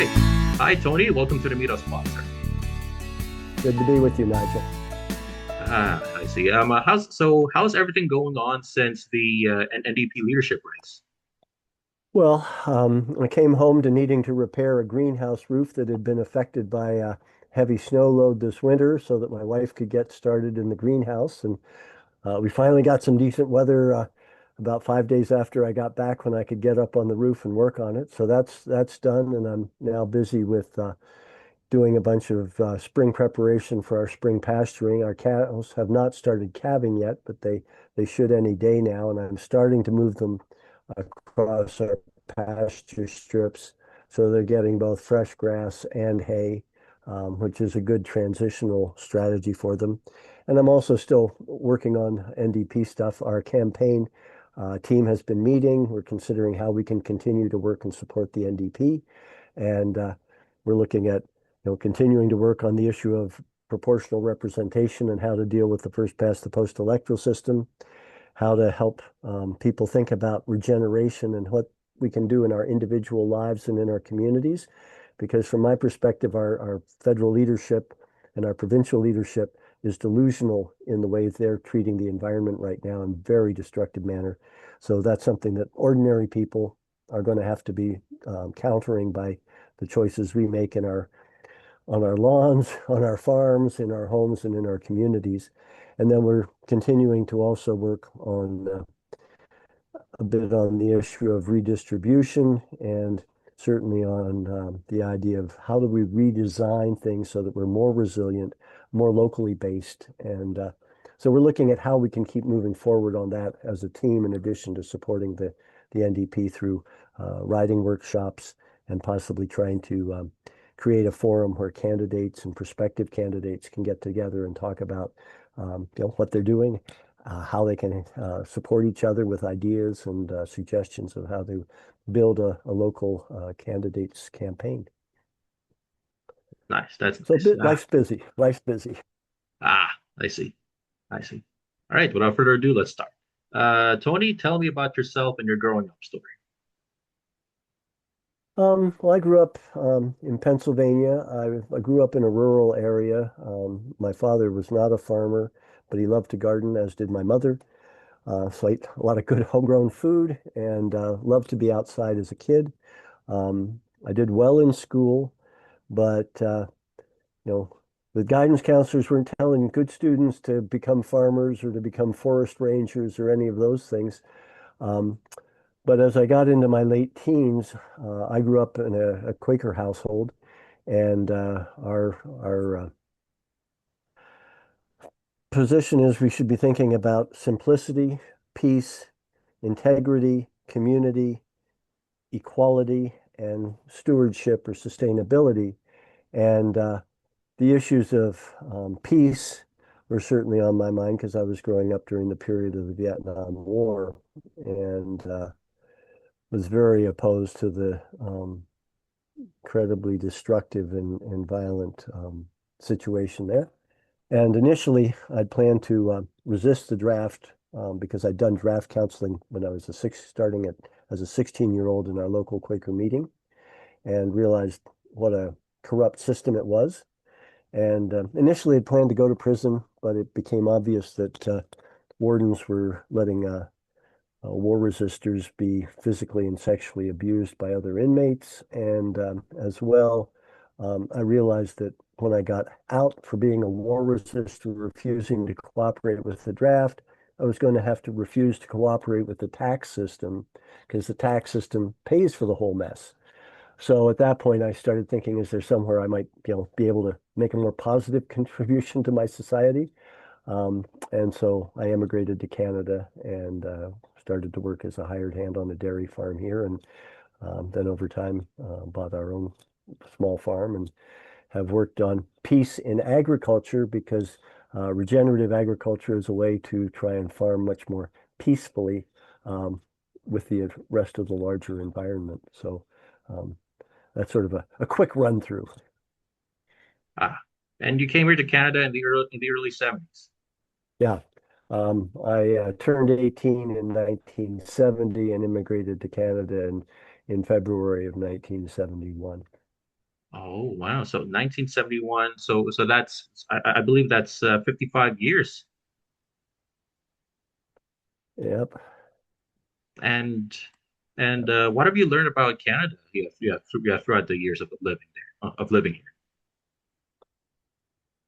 Okay. Hi, Tony. Welcome to the Meetup Spot, sir. Good to be with you, Nigel. I see. How's everything going on since the NDP leadership race? Well, I came home to needing to repair a greenhouse roof that had been affected by a heavy snow load this winter so that my wife could get started in the greenhouse. And we finally got some decent weather about 5 days after I got back when I could get up on the roof and work on it. So that's done, and I'm now busy with doing a bunch of spring preparation for our spring pasturing. Our cows have not started calving yet, but they should any day now, and I'm starting to move them across our pasture strips so they're getting both fresh grass and hay, which is a good transitional strategy for them. And I'm also still working on NDP stuff. Our campaign team has been meeting. We're considering how we can continue to work and support the NDP. And we're looking at continuing to work on the issue of proportional representation and how to deal with the first past the post electoral system, how to help people think about regeneration and what we can do in our individual lives and in our communities. Because from my perspective, our federal leadership and our provincial leadership is delusional in the way they're treating the environment right now in very destructive manner. So that's something that ordinary people are going to have to be countering by the choices we make in our on our lawns, on our farms, in our homes, and in our communities. And then we're continuing to also work on a bit on the issue of redistribution and certainly on the idea of how do we redesign things so that we're more resilient, more locally based. And so we're looking at how we can keep moving forward on that as a team, in addition to supporting the NDP through riding workshops and possibly trying to create a forum where candidates and prospective candidates can get together and talk about what they're doing, how they can support each other with ideas and suggestions of how to build a local candidates campaign. Nice. That's So nice. life's busy. Life's busy. I see. I see. All right. Without further ado, let's start. Tony, tell me about yourself and your growing up story. Well, I grew up in Pennsylvania. I grew up in a rural area. My father was not a farmer, but he loved to garden, as did my mother. So I ate a lot of good homegrown food and loved to be outside as a kid. I did well in school, but you know, the guidance counselors weren't telling good students to become farmers or to become forest rangers or any of those things. Um, but as I got into my late teens, I grew up in a Quaker household, and our position is we should be thinking about simplicity, peace, integrity, community, equality, and stewardship or sustainability. And the issues of peace were certainly on my mind because I was growing up during the period of the Vietnam War and was very opposed to the incredibly destructive and violent situation there. And initially, I'd planned to resist the draft because I'd done draft counseling when I was starting at as a 16-year-old in our local Quaker meeting, and realized what a corrupt system it was. And initially, had planned to go to prison, but it became obvious that wardens were letting war resistors be physically and sexually abused by other inmates. And as well, I realized that when I got out for being a war resistor, refusing to cooperate with the draft, I was going to have to refuse to cooperate with the tax system because the tax system pays for the whole mess. So at that point, I started thinking, is there somewhere I might, be able to make a more positive contribution to my society? And so I emigrated to Canada and started to work as a hired hand on a dairy farm here. And then over time, bought our own small farm and have worked on peace in agriculture because regenerative agriculture is a way to try and farm much more peacefully with the rest of the larger environment. So um, that's sort of a quick run through. Ah, and you came here to Canada in the early 70s. Yeah. I turned 18 in 1970 and immigrated to Canada in February of 1971. Oh, wow. So 1971. So that's I believe that's 55 years. Yep. And what have you learned about Canada? Yeah, yeah, yeah, throughout the years of living there, of living here.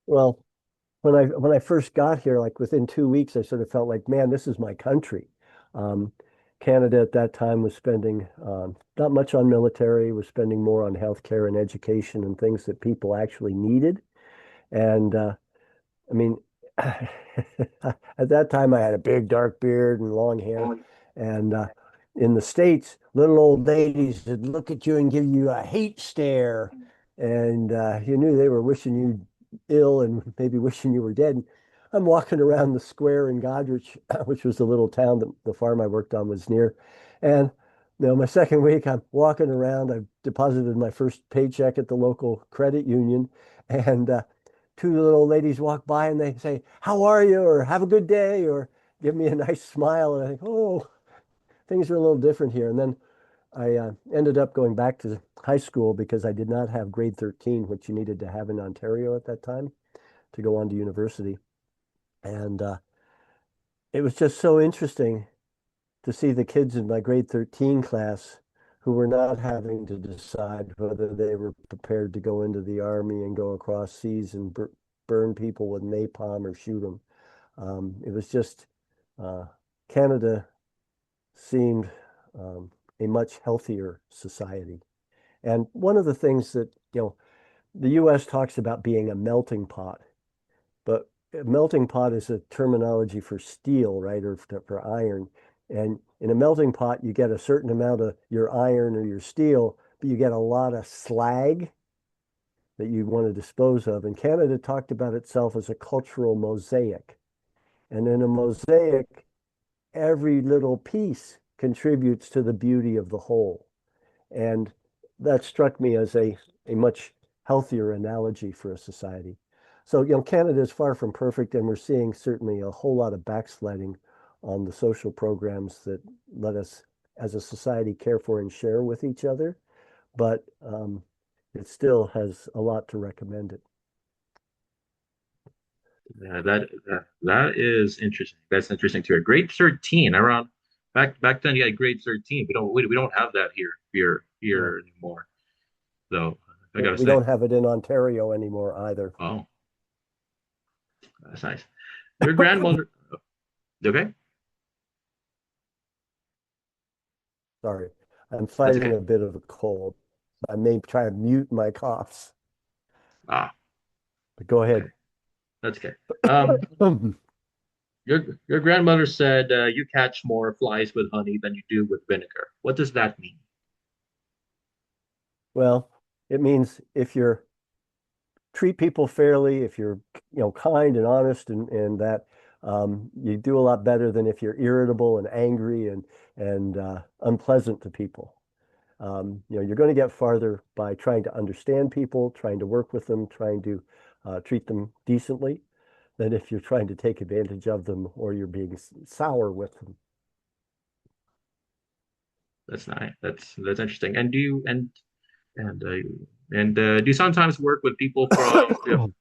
Well, when I first got here, like within 2 weeks, I sort of felt like, man, this is my country. Um, Canada at that time was spending not much on military, was spending more on healthcare and education and things that people actually needed. And I mean, at that time, I had a big dark beard and long hair. And in the States, little old ladies would look at you and give you a hate stare. And you knew they were wishing you ill and maybe wishing you were dead. I'm walking around the square in Godrich, which was the little town that the farm I worked on was near. And my second week, I'm walking around. I deposited my first paycheck at the local credit union. And two little ladies walk by and they say, "How are you?" or "Have a good day," or give me a nice smile. And I think, oh, things are a little different here. And then I ended up going back to high school because I did not have grade 13, which you needed to have in Ontario at that time to go on to university. And it was just so interesting to see the kids in my grade 13 class who were not having to decide whether they were prepared to go into the army and go across seas and burn people with napalm or shoot them. It was just uh, Canada seemed a much healthier society. And one of the things that, the US talks about being a melting pot, but a melting pot is a terminology for steel, right, or for iron. And in a melting pot, you get a certain amount of your iron or your steel, but you get a lot of slag that you want to dispose of. And Canada talked about itself as a cultural mosaic. And in a mosaic, every little piece contributes to the beauty of the whole. And that struck me as a much healthier analogy for a society. So, Canada is far from perfect, and we're seeing certainly a whole lot of backsliding on the social programs that let us, as a society, care for and share with each other. But it still has a lot to recommend it. Yeah, that is interesting. That's interesting too. Grade 13 around back then, yeah, grade 13. We don't have that No, here anymore. So I no, gotta we say, don't have it in Ontario anymore either. oh, that's nice. Your grandmother, okay, Sorry, I'm that's fighting okay. a bit of a cold. I may try to mute my coughs, Ah, but go okay, ahead. that's okay. Your grandmother said you catch more flies with honey than you do with vinegar. What does that mean? Well, it means if you're treat people fairly, if you're, kind and honest and that you do a lot better than if you're irritable and angry and unpleasant to people. You're going to get farther by trying to understand people, trying to work with them, trying to treat them decently than if you're trying to take advantage of them or you're being sour with them. That's nice. That's interesting. And do you sometimes work with people from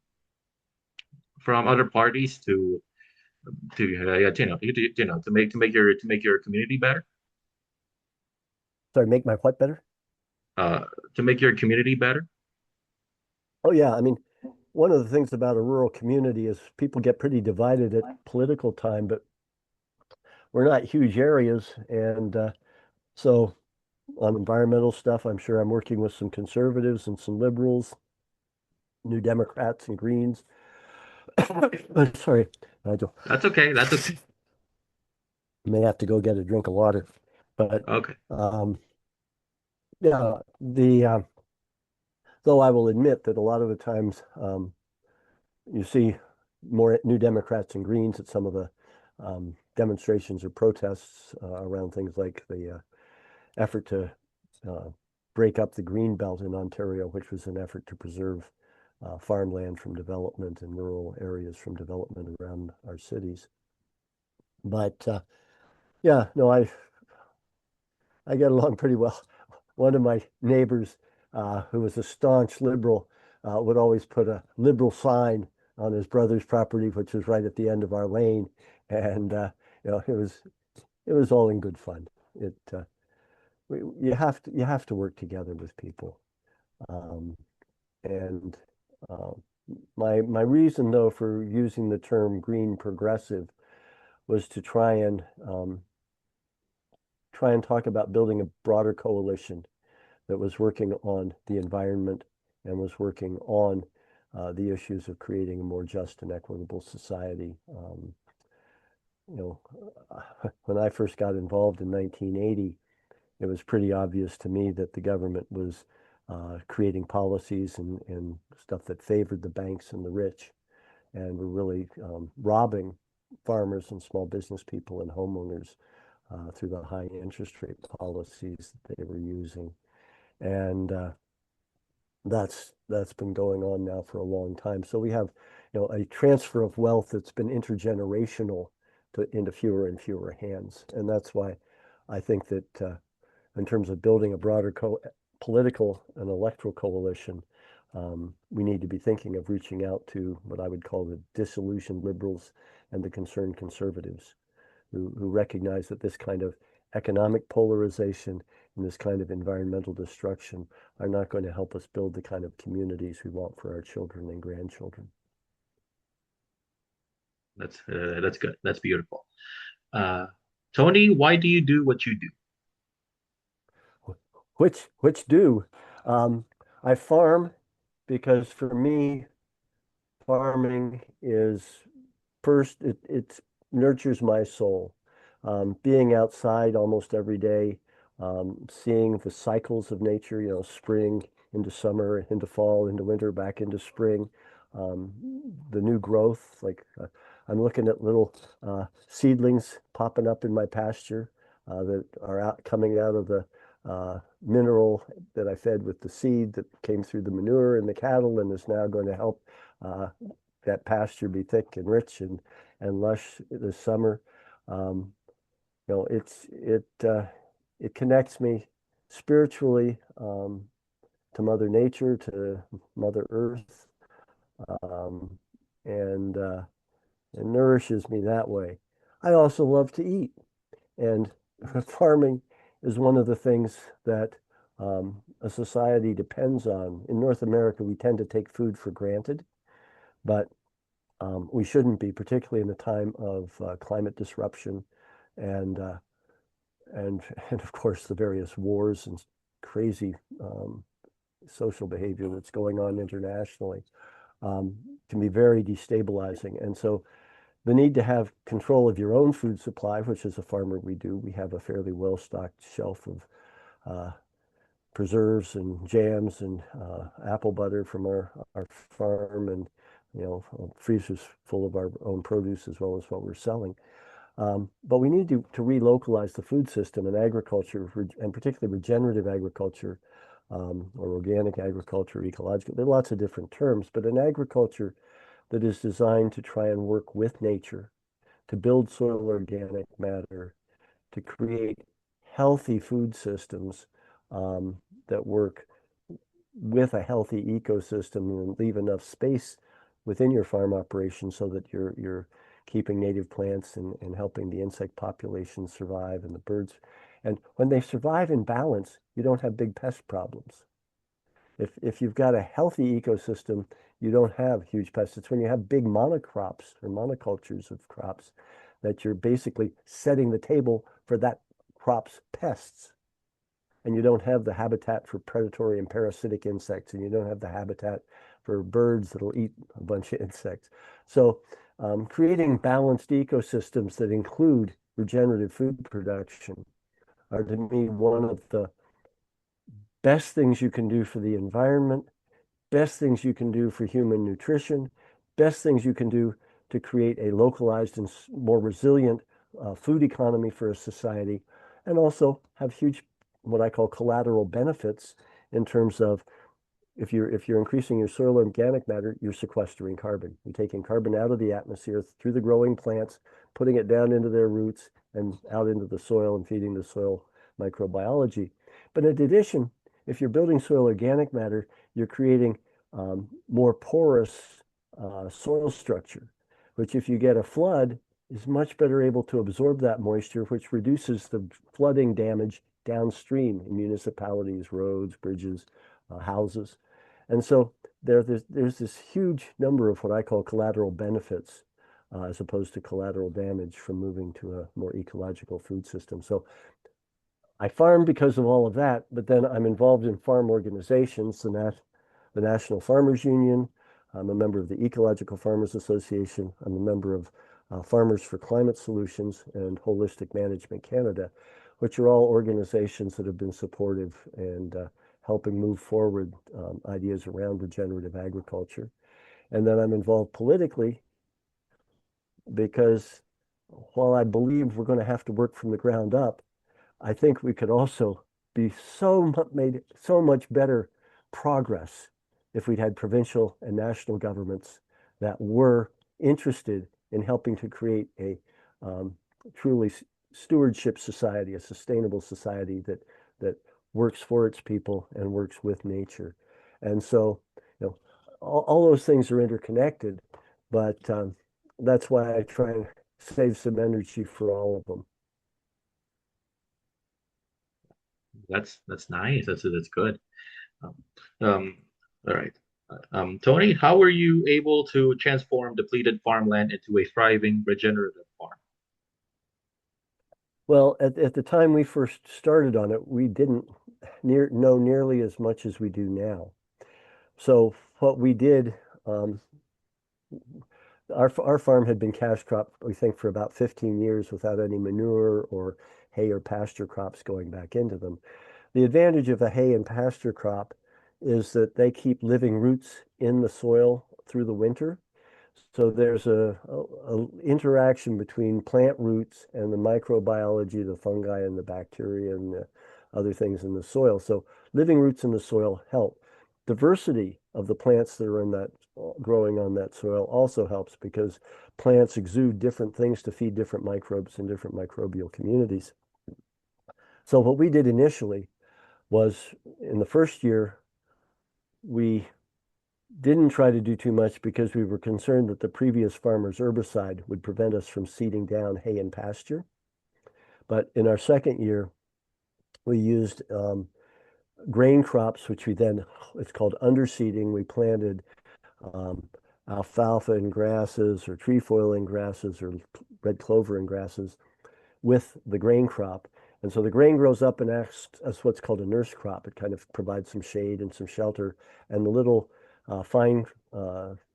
from other parties yeah, to make your community better? Sorry, make my what better? Uh, to make your community better? Oh, yeah. I mean, one of the things about a rural community is people get pretty divided at political time, but we're not huge areas. And so on environmental stuff, I'm sure I'm working with some conservatives and some liberals, New Democrats and Greens. Sorry, I don't, That's okay. That's okay. may have to go get a drink of water. But Okay. um, yeah, though I will admit that a lot of the times you see more New Democrats and Greens at some of the demonstrations or protests around things like the effort to uh, break up the green belt in Ontario, which was an effort to preserve farmland from development and rural areas from development around our cities. But yeah, no, I get along pretty well. One of my neighbors who was a staunch liberal, would always put a liberal sign on his brother's property, which was right at the end of our lane. And it was all in good fun. It you have to work together with people. Um, and uh, my reason though for using the term green progressive was to try and talk about building a broader coalition that was working on the environment and was working on the issues of creating a more just and equitable society. You know, when I first got involved in 1980, it was pretty obvious to me that the government was creating policies and stuff that favored the banks and the rich, and were really robbing farmers and small business people and homeowners through the high interest rate policies that they were using. And that's been going on now for a long time. So we have, a transfer of wealth that's been intergenerational into fewer and fewer hands. And that's why I think that in terms of building a broader political and electoral coalition, we need to be thinking of reaching out to what I would call the disillusioned liberals and the concerned conservatives who recognize that this kind of economic polarization and this kind of environmental destruction are not going to help us build the kind of communities we want for our children and grandchildren. That's good. That's beautiful. Uh, Tony, why do you do what you do? Which do. Um, I farm because for me, farming is first, it nurtures my soul. Being outside almost every day, seeing the cycles of nature, spring into summer, into fall, into winter, back into spring, um, the new growth. Like I'm looking at little seedlings popping up in my pasture that are coming out of the mineral that I fed with the seed that came through the manure and the cattle and is now going to help uh, that pasture be thick and rich and lush this summer. Um, you know, it connects me spiritually to Mother Nature, to Mother Earth, um, and it nourishes me that way. I also love to eat, and farming is one of the things that a society depends on. In North America, we tend to take food for granted, but we shouldn't be, particularly in a time of climate disruption and uh, and and of course the various wars and crazy social behavior that's going on internationally um, can be very destabilizing. And so the need to have control of your own food supply, which as a farmer we do, we have a fairly well-stocked shelf of uh, preserves and jams and apple butter from our farm and freezers full of our own produce as well as what we're selling. But we need to relocalize the food system and agriculture, and particularly regenerative agriculture or organic agriculture, ecological. There are lots of different terms, but an agriculture that is designed to try and work with nature, to build soil organic matter, to create healthy food systems that work with a healthy ecosystem and leave enough space within your farm operation so that you're keeping native plants and helping the insect population survive and the birds. And when they survive in balance, you don't have big pest problems. If you've got a healthy ecosystem, you don't have huge pests. It's when you have big monocrops or monocultures of crops that you're basically setting the table for that crop's pests. And you don't have the habitat for predatory and parasitic insects, and you don't have the habitat for birds that'll eat a bunch of insects. So creating balanced ecosystems that include regenerative food production are to me one of the best things you can do for the environment, best things you can do for human nutrition, best things you can do to create a localized and more resilient food economy for a society, and also have huge, what I call collateral benefits in terms of if you're increasing your soil organic matter, you're sequestering carbon. You're taking carbon out of the atmosphere through the growing plants, putting it down into their roots and out into the soil and feeding the soil microbiology. But in addition, if you're building soil organic matter, you're creating more porous soil structure, which if you get a flood, is much better able to absorb that moisture, which reduces the flooding damage downstream in municipalities, roads, bridges, houses. And so there's this huge number of what I call collateral benefits as opposed to collateral damage from moving to a more ecological food system. So I farm because of all of that, but then I'm involved in farm organizations, the National Farmers Union. I'm a member of the Ecological Farmers Association. I'm a member of Farmers for Climate Solutions and Holistic Management Canada, which are all organizations that have been supportive and helping move forward ideas around regenerative agriculture. And then I'm involved politically because while I believe we're going to have to work from the ground up, I think we could also be made so much better progress if we'd had provincial and national governments that were interested in helping to create a truly stewardship society, a sustainable society that works for its people and works with nature. And so, all those things are interconnected, but that's why I try and save some energy for all of them. That's nice. That's good. Um, um, all right. Tony, how were you able to transform depleted farmland into a thriving regenerative farm? Well, at the time we first started on it, we didn't know nearly as much as we do now. So what we did, um, our farm had been cash crop, we think, for about 15 years without any manure or hay or pasture crops going back into them. The advantage of a hay and pasture crop is that they keep living roots in the soil through the winter. So there's a interaction between plant roots and the microbiology, the fungi and the bacteria and the other things in the soil. So living roots in the soil help. Diversity of the plants that are in that growing on that soil also helps because plants exude different things to feed different microbes in different microbial communities. So what we did initially was in the first year, we didn't try to do too much because we were concerned that the previous farmer's herbicide would prevent us from seeding down hay and pasture. But in our second year, we used grain crops, which it's called underseeding. We planted um, alfalfa and grasses or trefoil and grasses or red clover and grasses with the grain crop. And so the grain grows up and acts as what's called a nurse crop. It kind of provides some shade and some shelter. And the little fine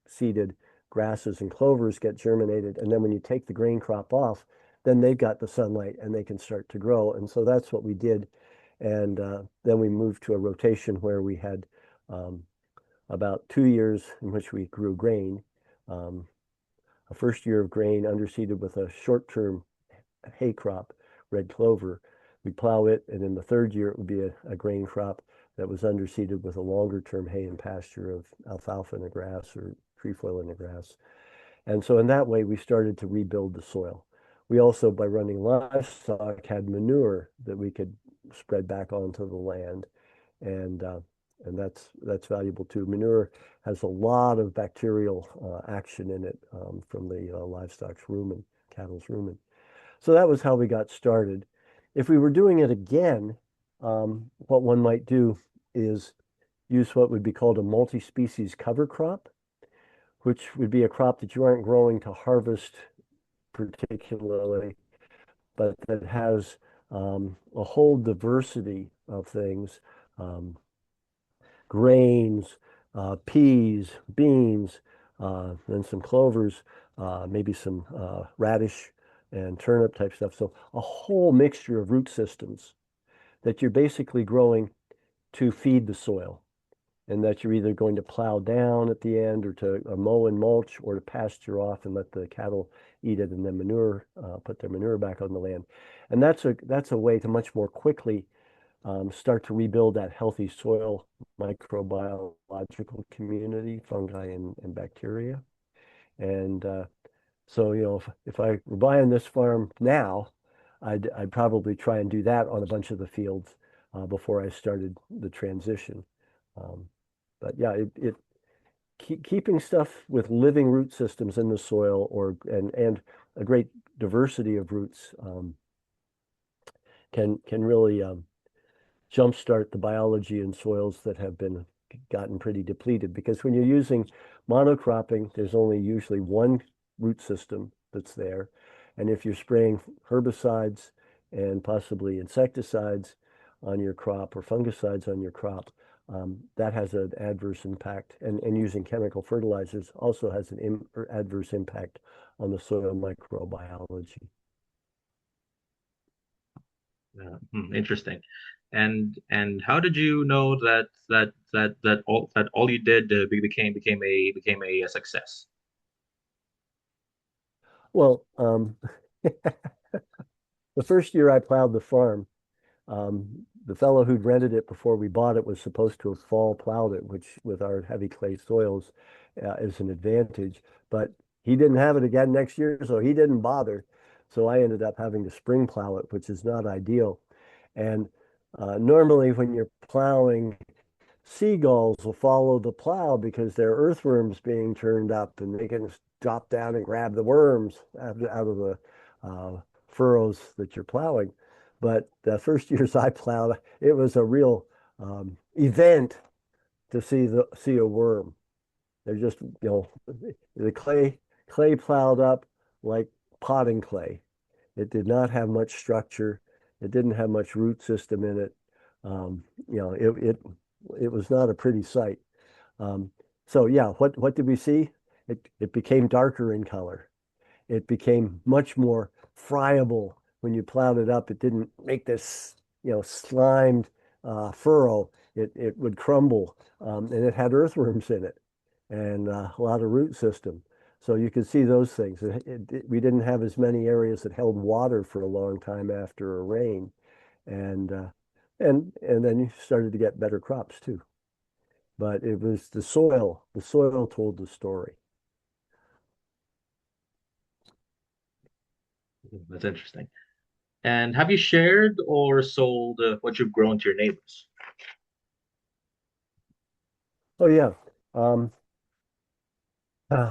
seeded grasses and clovers get germinated. And then when you take the grain crop off, then they've got the sunlight and they can start to grow. And so that's what we did. And then we moved to a rotation where we had um, about 2 years in which we grew grain. Um, a first year of grain underseeded with a short-term hay crop, red clover. We'd plow it, and in the third year, it would be a grain crop that was underseeded with a longer term hay and pasture of alfalfa and a grass or trefoil and a grass. And so in that way, we started to rebuild the soil. We also, by running livestock, had manure that we could spread back onto the land. And that's valuable too. Manure has a lot of bacterial action in it from the livestock's rumen, cattle's rumen. So that was how we got started. If we were doing it again, what one might do is use what would be called a multi-species cover crop, which would be a crop that you aren't growing to harvest particularly, but that has a whole diversity of things, um, grains, peas, beans, and some clovers, maybe some radish and turnip type stuff. So a whole mixture of root systems that you're basically growing to feed the soil, and that you're either going to plow down at the end or to mow and mulch or to pasture off and let the cattle eat it and then put their manure back on the land. And that's a way to much more quickly start to rebuild that healthy soil microbiological community, fungi and bacteria. And so, if I were buying this farm now, I'd probably try and do that on a bunch of the fields before I started the transition. Um, but yeah, keeping stuff with living root systems in the soil and a great diversity of roots can really jumpstart the biology in soils that have been gotten pretty depleted. Because when you're using monocropping, there's only usually one root system that's there. And if you're spraying herbicides and possibly insecticides on your crop or fungicides on your crop, that has an adverse impact. And using chemical fertilizers also has an adverse impact on the soil microbiology. Interesting. And how did you know that all you did became a success? Well, the first year I plowed the farm, the fellow who'd rented it before we bought it was supposed to have fall plowed it, which with our heavy clay soils is an advantage. But he didn't have it again next year, so he didn't bother. So I ended up having to spring plow it, which is not ideal. And normally when you're plowing, seagulls will follow the plow because they're earthworms being turned up and they can drop down and grab the worms out of the furrows that you're plowing. But the first years I plowed, it was a real event to see a worm. They're just, the clay plowed up like potting clay. It did not have much structure. It didn't have much root system in it. Um, you know, it was not a pretty sight. Um, so yeah, what did we see? It became darker in color. It became much more friable when you plowed it up. It didn't make this, slimed furrow. It would crumble, and it had earthworms in it and a lot of root system. So you could see those things. We didn't have as many areas that held water for a long time after a rain, and and then you started to get better crops too. But it was the soil. The soil told the story. That's interesting. And have you shared or sold what you've grown to your neighbors? Oh yeah. Um,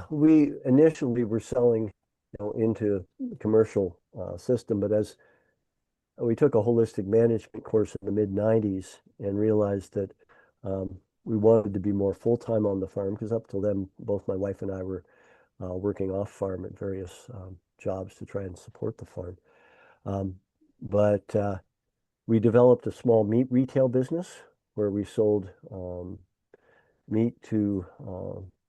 we initially were selling, into the commercial system, but as we took a holistic management course in the mid 90s and realized that we wanted to be more full-time on the farm because up till then, both my wife and I were working off farm at various jobs to try and support the farm. Um, but we developed a small meat retail business where we sold meat to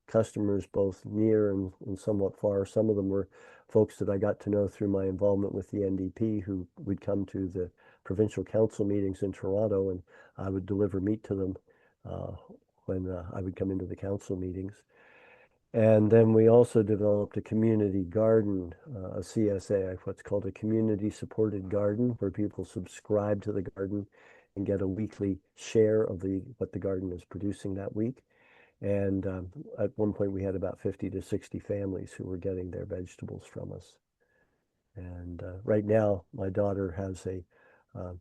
customers both near and somewhat far. Some of them were folks that I got to know through my involvement with the NDP who would come to the provincial council meetings in Toronto, and I would deliver meat to them uh, when I would come into the council meetings. And then we also developed a community garden, a CSA, what's called a community supported garden, where people subscribe to the garden and get a weekly share of the what the garden is producing that week. And at one point, we had about 50 to 60 families who were getting their vegetables from us. And right now, my daughter has uh,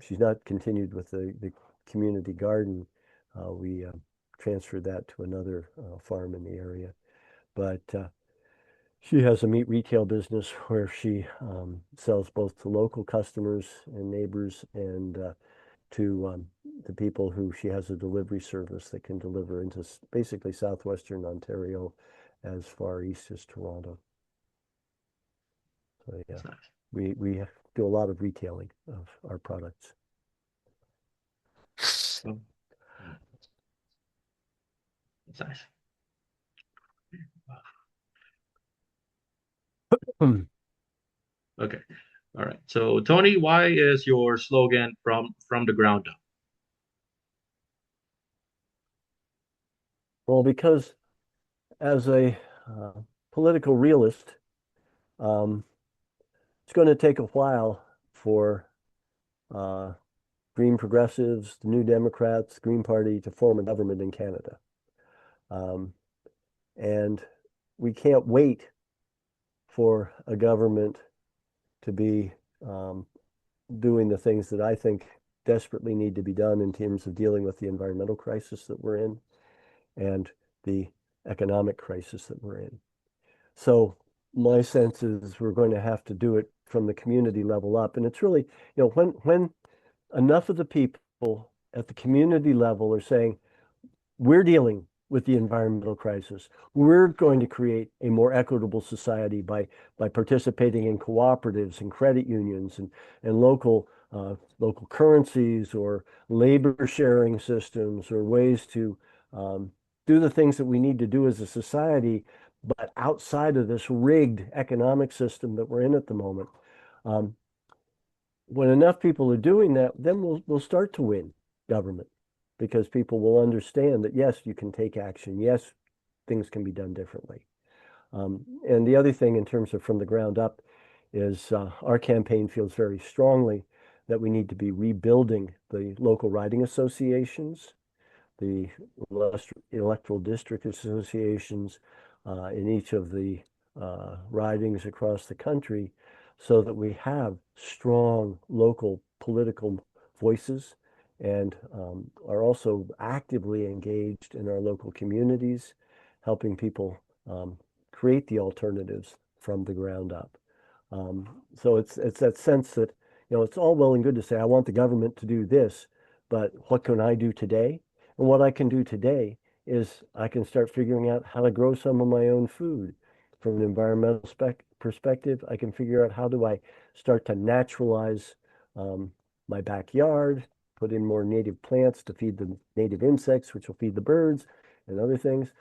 she's not continued with the community garden. We transferred that to another farm in the area. But she has a meat retail business where she sells both to local customers and neighbors and to the people who she has a delivery service that can deliver into basically southwestern Ontario as far east as Toronto. So yeah, That's nice. we do a lot of retailing of our products. Oh, that's nice. Okay. All right. So Tony, why is your slogan from the ground up? Well, because as a uh, political realist, um, it's going to take a while for uh, Green Progressives, the New Democrats, Green Party to form a government in Canada. Um, and we can't wait for a government to be um, doing the things that I think desperately need to be done in terms of dealing with the environmental crisis that we're in and the economic crisis that we're in. So my sense is we're going to have to do it from the community level up. And it's really, when enough of the people at the community level are saying, we're dealing with the environmental crisis. We're going to create a more equitable society by participating in cooperatives and credit unions and local currencies or labor sharing systems or ways to do the things that we need to do as a society, but outside of this rigged economic system that we're in at the moment. Um, when enough people are doing that, then we'll start to win government because people will understand that yes, you can take action. Yes, things can be done differently. And the other thing in terms of from the ground up is our campaign feels very strongly that we need to be rebuilding the local riding associations, the electoral district associations in each of the ridings across the country so that we have strong local political voices and are also actively engaged in our local communities, helping people create the alternatives from the ground up. So it's that sense that, it's all well and good to say, I want the government to do this, but what can I do today? And what I can do today is I can start figuring out how to grow some of my own food. From an environmental perspective, I can figure out how do I start to naturalize um, my backyard, put in more native plants to feed the native insects, which will feed the birds and other things.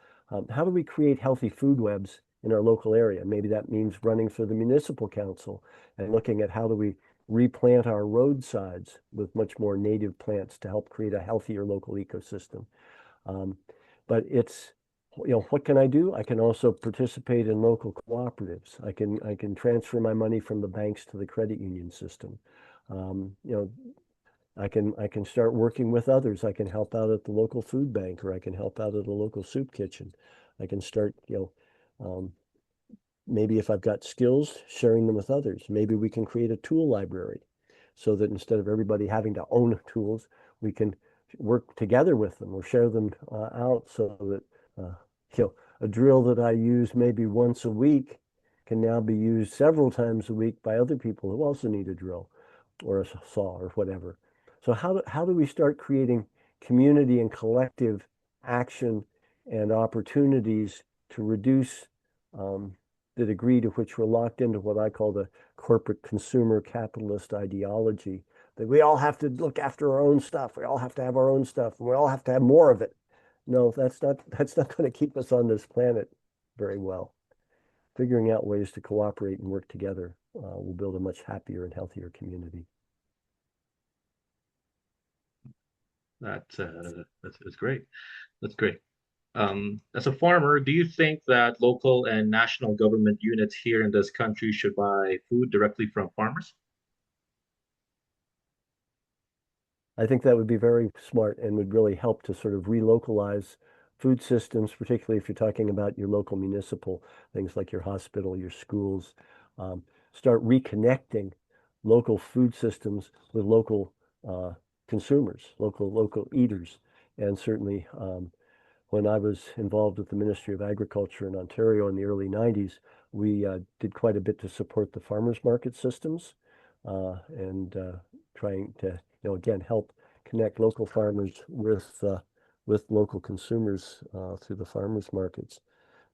How do we create healthy food webs in our local area? Maybe that means running for the municipal council and looking at how do we replant our roadsides with much more native plants to help create a healthier local ecosystem. Um, but it's, what can I do? I can also participate in local cooperatives. I can transfer my money from the banks to the credit union system. Um, you know, I can start working with others. I can help out at the local food bank, or I can help out at a local soup kitchen. I can start, maybe if I've got skills, sharing them with others. Maybe we can create a tool library so that instead of everybody having to own tools, we can work together with them or share them out so that, a drill that I use maybe once a week can now be used several times a week by other people who also need a drill or a saw or whatever. So how do we start creating community and collective action and opportunities to reduce um, the degree to which we're locked into what I call the corporate consumer capitalist ideology, that we all have to look after our own stuff. We all have to have our own stuff, and we all have to have more of it. No, that's not going to keep us on this planet very well. Figuring out ways to cooperate and work together will build a much happier and healthier community. That's great. That's great. As a farmer, do you think that local and national government units here in this country should buy food directly from farmers? I think that would be very smart and would really help to sort of relocalize food systems, particularly if you're talking about your local municipal things like your hospital, your schools. Um, Start reconnecting local food systems with local uh, consumers, local eaters. And certainly, when I was involved with the Ministry of Agriculture in Ontario in the early 90s, we did quite a bit to support the farmers market systems and trying to, again, help connect local farmers with local consumers through the farmers markets.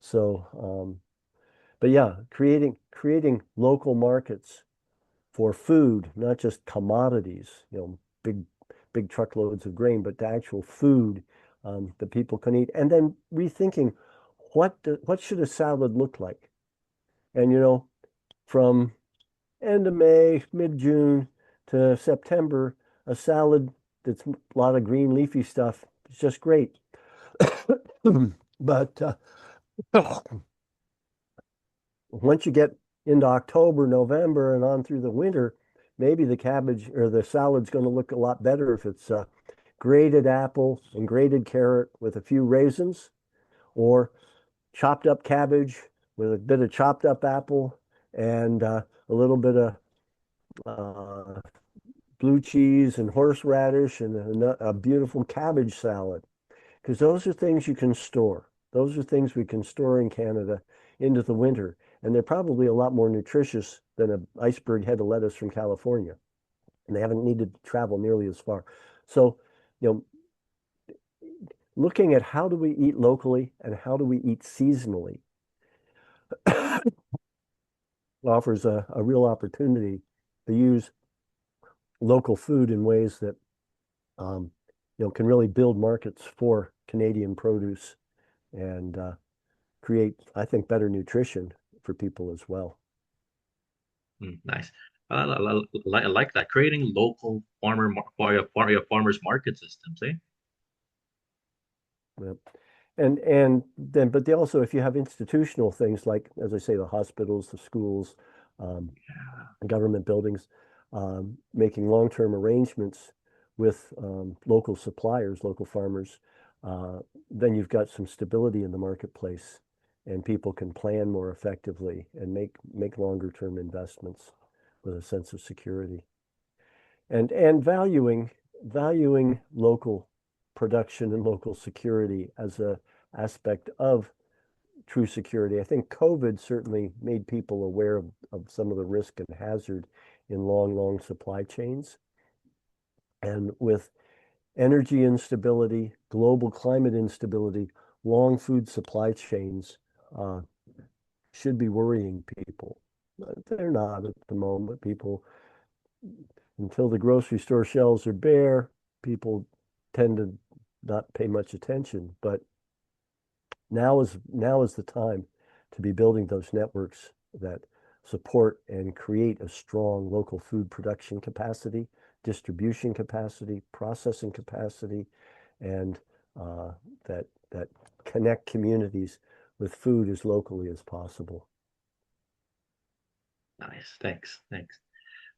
So, but yeah, creating local markets for food, not just commodities, big truckloads of grain, but the actual food that people can eat. And then rethinking what should a salad look like? And from end of May, mid-June to September, a salad that's a lot of green leafy stuff is just great. But once you get into October, November, and on through the winter, maybe the cabbage or the salad's going to look a lot better if it's grated apple and grated carrot with a few raisins, or chopped up cabbage with a bit of chopped up apple and a little bit of uh, blue cheese and horseradish and a beautiful cabbage salad, because those are things you can store. Those are things we can store in Canada into the winter, and they're probably a lot more nutritious than an iceberg head of lettuce from California, and they haven't needed to travel nearly as far. So, you know, looking at how do we eat locally and how do we eat seasonally offers a real opportunity to use local food in ways that um, can really build markets for Canadian produce and create, I think, better nutrition for people as well. Nice. I like that. Creating local farmers market systems, eh? Yep. And then, but they also, if you have institutional things like, as I say, the hospitals, the schools, um, Yeah. government buildings, making long-term arrangements with local suppliers, local farmers, uh, then you've got some stability in the marketplace, and people can plan more effectively and make longer-term investments with a sense of security. And valuing local production and local security as a aspect of true security. I think COVID certainly made people aware of some of the risk and hazard in long supply chains. And with energy instability, global climate instability, long food supply chains uh, should be worrying people. They're not at the moment. People, until the grocery store shelves are bare, people tend to not pay much attention. But now is the time to be building those networks that support and create a strong local food production capacity, distribution capacity, processing capacity, and that connect communities with food as locally as possible. Nice. Thanks.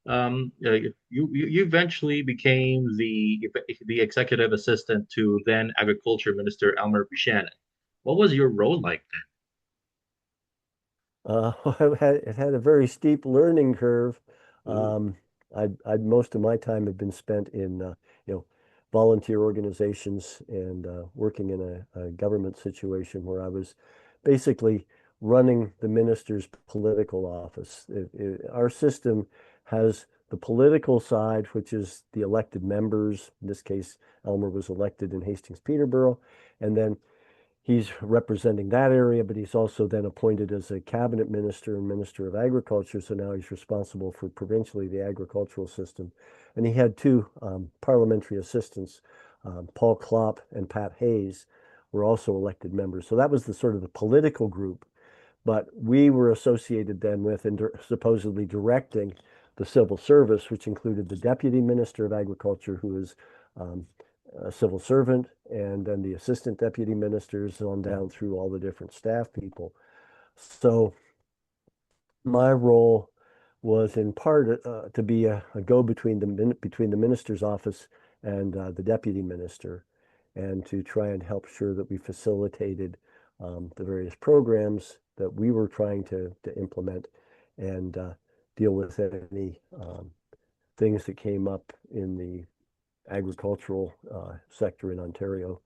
You eventually became the executive assistant to then Agriculture Minister Elmer Buchanan. What was your role like It had a very steep learning curve. then? Ooh. Um, most of my time had been spent in you know volunteer organizations and working in a government situation where I was basically running the minister's political office. Our system has the political side, which is the elected members. In this case, Elmer was elected in Hastings, Peterborough, and then he's representing that area, but he's also then appointed as a cabinet minister and minister of agriculture. So now he's responsible for provincially the agricultural system. And he had two parliamentary assistants, Paul Klopp and Pat Hayes, were also elected members. So that was the sort of the political group. But we were associated then with and supposedly directing the civil service, which included the deputy minister of agriculture, who is um, a civil servant, and then the assistant deputy ministers on down through all the different staff people. So my role was in part to be a go-between between the minister's office and the deputy minister, and to try and help sure that we facilitated the various programs that we were trying to implement and deal with any things that came up in the agricultural sector in Ontario.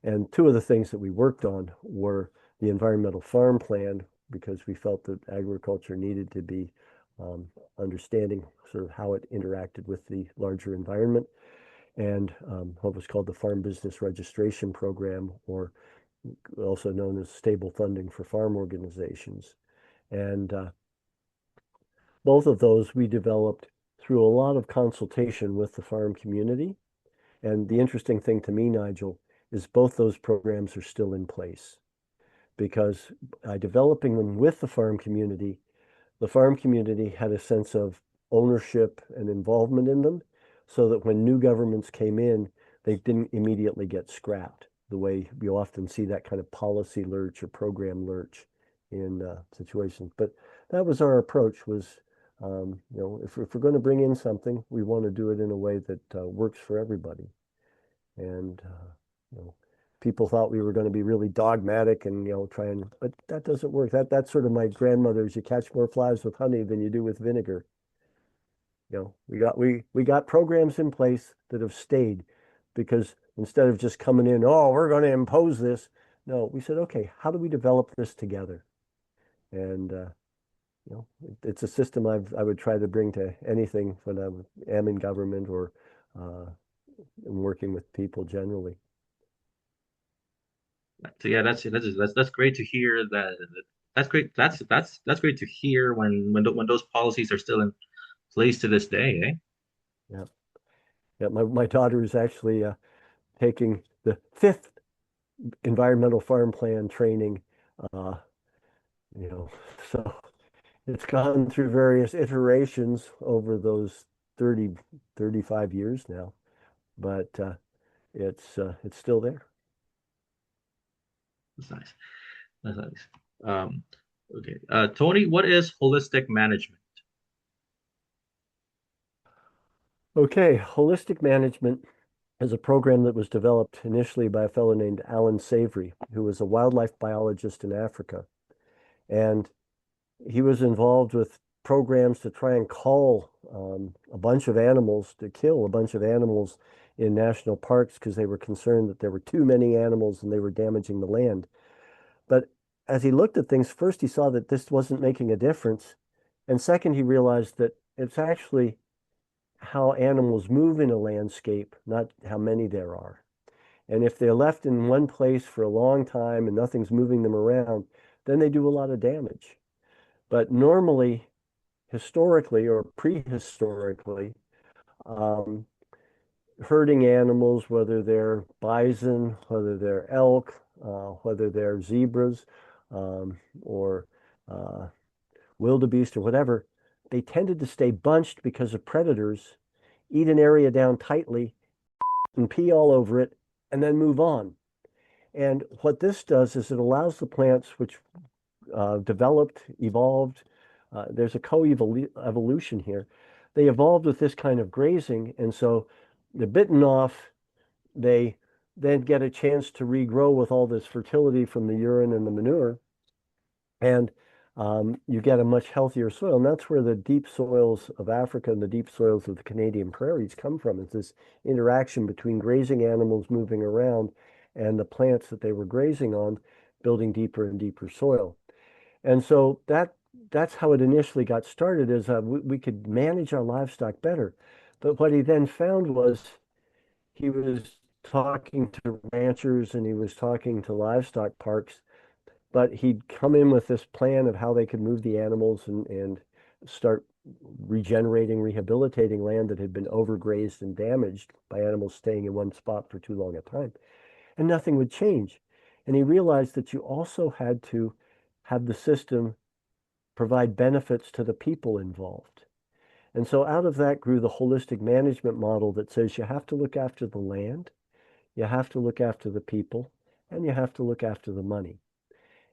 And two of the things that we worked on were the environmental farm plan, because we felt that agriculture needed to be um, understanding sort of how it interacted with the larger environment, and what was called the Farm Business Registration Program, or also known as stable funding for farm organizations. And both of those we developed through a lot of consultation with the farm community. And the interesting thing to me, Nigel, is both those programs are still in place, because by developing them with the farm community had a sense of ownership and involvement in them, so that when new governments came in, they didn't immediately get scrapped the way you often see that kind of policy lurch or program lurch in situations. But that was our approach, was if we're going to bring in something, we want to do it in a way that works for everybody. And you know, people thought we were going to be really dogmatic and try and, but that doesn't work. That's sort of my grandmother's. You catch more flies with honey than you do with vinegar. We got programs in place that have stayed because instead of just coming in, oh, we're going to impose this. No, we said, okay, how do we develop this together? And it's a system I would try to bring to anything when I am in government or uh, am working with people generally. So yeah, that's great to hear that. That's great. That's great to hear when those policies are still in place to this day, eh? Yeah, yeah. My daughter is actually taking the fifth environmental farm plan training. Uh, you know, so it's gone through various iterations over those 30, 35 years now, but it's still there. That's nice. That's nice. Um, okay. Tony, what is holistic management? Okay, holistic management is a program that was developed initially by a fellow named Alan Savory, who was a wildlife biologist in Africa. And he was involved with programs to try and call a bunch of animals, to kill a bunch of animals in national parks because they were concerned that there were too many animals and they were damaging the land. But as he looked at things, first he saw that this wasn't making a difference. And second, he realized that it's actually how animals move in a landscape, not how many there are. And if they're left in one place for a long time and nothing's moving them around, then they do a lot of damage. But normally, historically or prehistorically, um, herding animals, whether they're bison, whether they're elk, whether they're zebras, or uh, wildebeest or whatever, they tended to stay bunched because of predators, eat an area down tightly and pee all over it, and then move on. And what this does is it allows the plants which developed, evolved, there's a co-evolution here. They evolved with this kind of grazing, and so they're bitten off, they then get a chance to regrow with all this fertility from the urine and the manure, and you get a much healthier soil. And that's where the deep soils of Africa and the deep soils of the Canadian prairies come from, is this interaction between grazing animals moving around and the plants that they were grazing on, building deeper and deeper soil. And so that's how it initially got started, is we could manage our livestock better. But what he then found was he was talking to ranchers and he was talking to livestock parks, but he'd come in with this plan of how they could move the animals and start regenerating, rehabilitating land that had been overgrazed and damaged by animals staying in one spot for too long a time. And nothing would change. And he realized that you also had to have the system provide benefits to the people involved. And so out of that grew the holistic management model that says you have to look after the land, you have to look after the people, and you have to look after the money.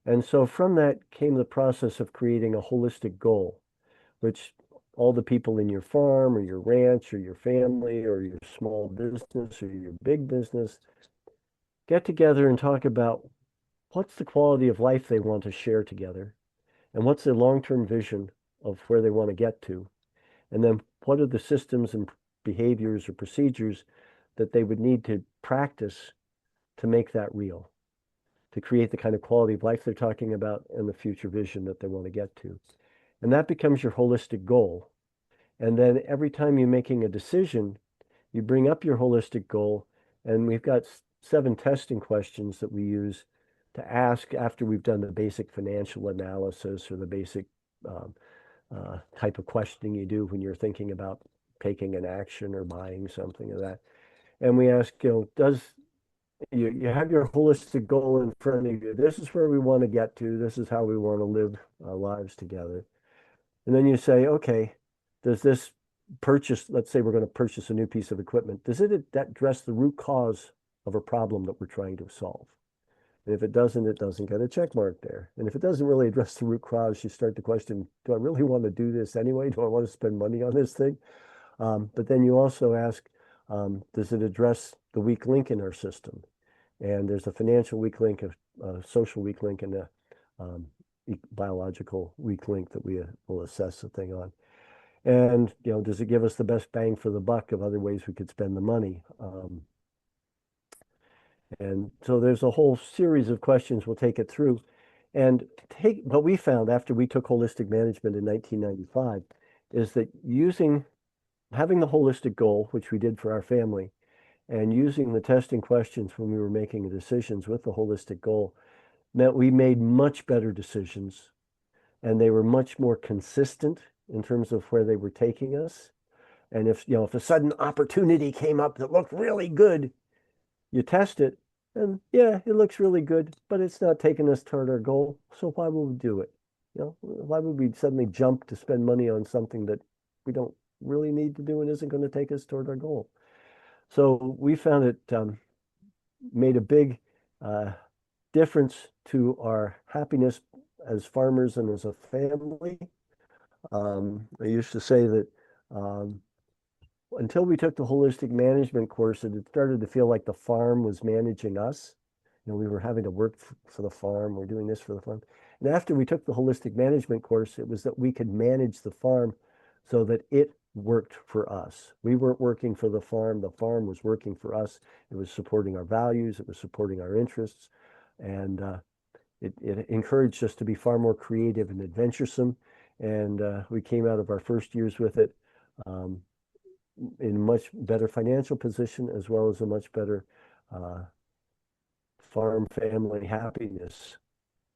And so from that came the process of creating a holistic goal, which all the people in your farm or your ranch or your family or your small business or your big business get together and talk about what's the quality of life they want to share together and what's their long-term vision of where they want to get to. And then what are the systems and behaviors or procedures that they would need to practice to make that real, to create the kind of quality of life they're talking about and the future vision that they want to get to. And that becomes your holistic goal. And then every time you're making a decision, you bring up your holistic goal. And we've got 7 testing questions that we use to ask after we've done the basic financial analysis or the basic um, type of questioning you do when you're thinking about taking an action or buying something of that. And we ask, does you have your holistic goal in front of you? This is where we want to get to. This is how we want to live our lives together. And then you say, okay, does this purchase, let's say we're going to purchase a new piece of equipment, does it address the root cause of a problem that we're trying to solve? And if it doesn't get a check mark there. And if it doesn't really address the root cause, you start to question, do I really want to do this anyway? Do I want to spend money on this thing? But then you also ask, does it address the weak link in our system? And there's a financial weak link, a social weak link, and a biological weak link that we will assess the thing on. And, does it give us the best bang for the buck of other ways we could spend the money? And so there's a whole series of questions we'll take it through. And take what we found after we took holistic management in 1995 is that having the holistic goal, which we did for our family, and using the testing questions when we were making the decisions with the holistic goal meant we made much better decisions and they were much more consistent in terms of where they were taking us. And if a sudden opportunity came up that looked really good, you test it, and yeah, it looks really good, but it's not taking us toward our goal. So why would we do it? Why would we suddenly jump to spend money on something that we don't really need to do and isn't going to take us toward our goal? So we found it made a big uh, difference to our happiness as farmers and as a family. I used to say that um, until we took the holistic management course, it had started to feel like the farm was managing us. We were having to work for the farm. We're doing this for the farm. And after we took the holistic management course, it was that we could manage the farm so that it worked for us. We weren't working for the farm. The farm was working for us. It was supporting our values. It was supporting our interests. And it encouraged us to be far more creative and adventuresome. And we came out of our first years with it um, in a much better financial position as well as a much better uh, farm family happiness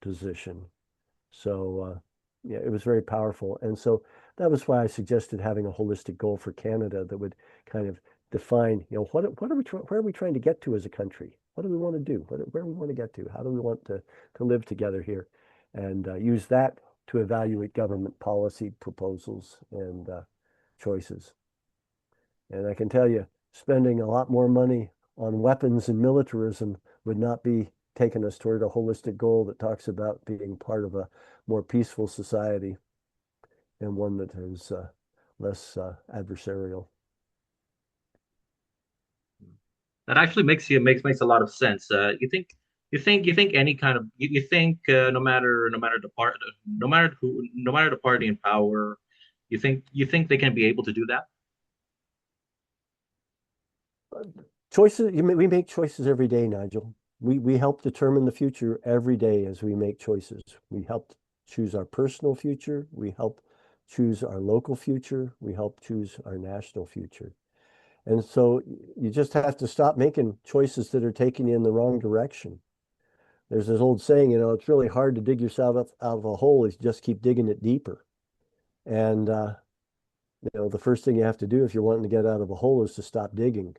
position. So, yeah, it was very powerful. And so that was why I suggested having a holistic goal for Canada that would kind of define, where are we trying to get to as a country? What do we want to do? Where do we want to get to? How do we want to live together here? And use that to evaluate government policy proposals and choices. And I can tell you, spending a lot more money on weapons and militarism would not be taking us toward a holistic goal that talks about being part of a more peaceful society and one that is less adversarial. That actually makes a lot of sense. You think any kind of you think no matter the part no matter the party in power, you think they can be able to do that? Choices, we make choices every day, Nigel. We help determine the future every day as we make choices. We help choose our personal future. We help choose our local future. We help choose our national future. And so you just have to stop making choices that are taking you in the wrong direction. There's this old saying, it's really hard to dig yourself out of a hole if you just keep digging it deeper. And, the first thing you have to do if you're wanting to get out of a hole is to stop digging.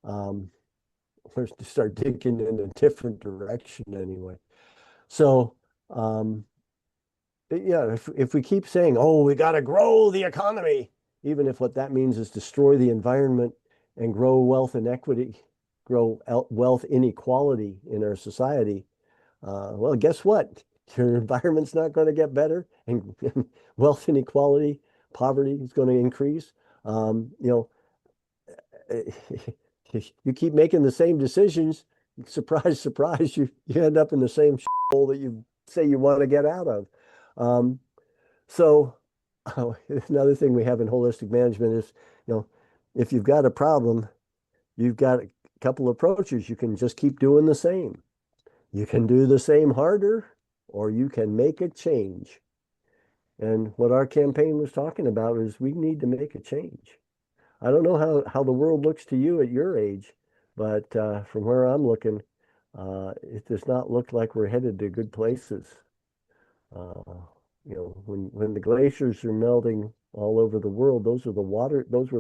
Um, or to start digging in a different direction anyway. So, um, yeah, if we keep saying, oh, we got to grow the economy, even if what that means is destroy the environment and grow wealth inequity, grow wealth inequality in our society, well, guess what? Your environment's not going to get better, and wealth inequality, poverty is going to increase. Um, you know, you keep making the same decisions, surprise, surprise, you end up in the same hole that you say you want to get out of. Um, so another thing we have in holistic management is, you know, if you've got a problem, you've got a couple approaches. You can just keep doing the same. You can do the same harder, or you can make a change. And what our campaign was talking about is we need to make a change. I don't know how the world looks to you at your age, but from where I'm looking, it does not look like we're headed to good places. Uh, when the glaciers are melting all over the world, those were the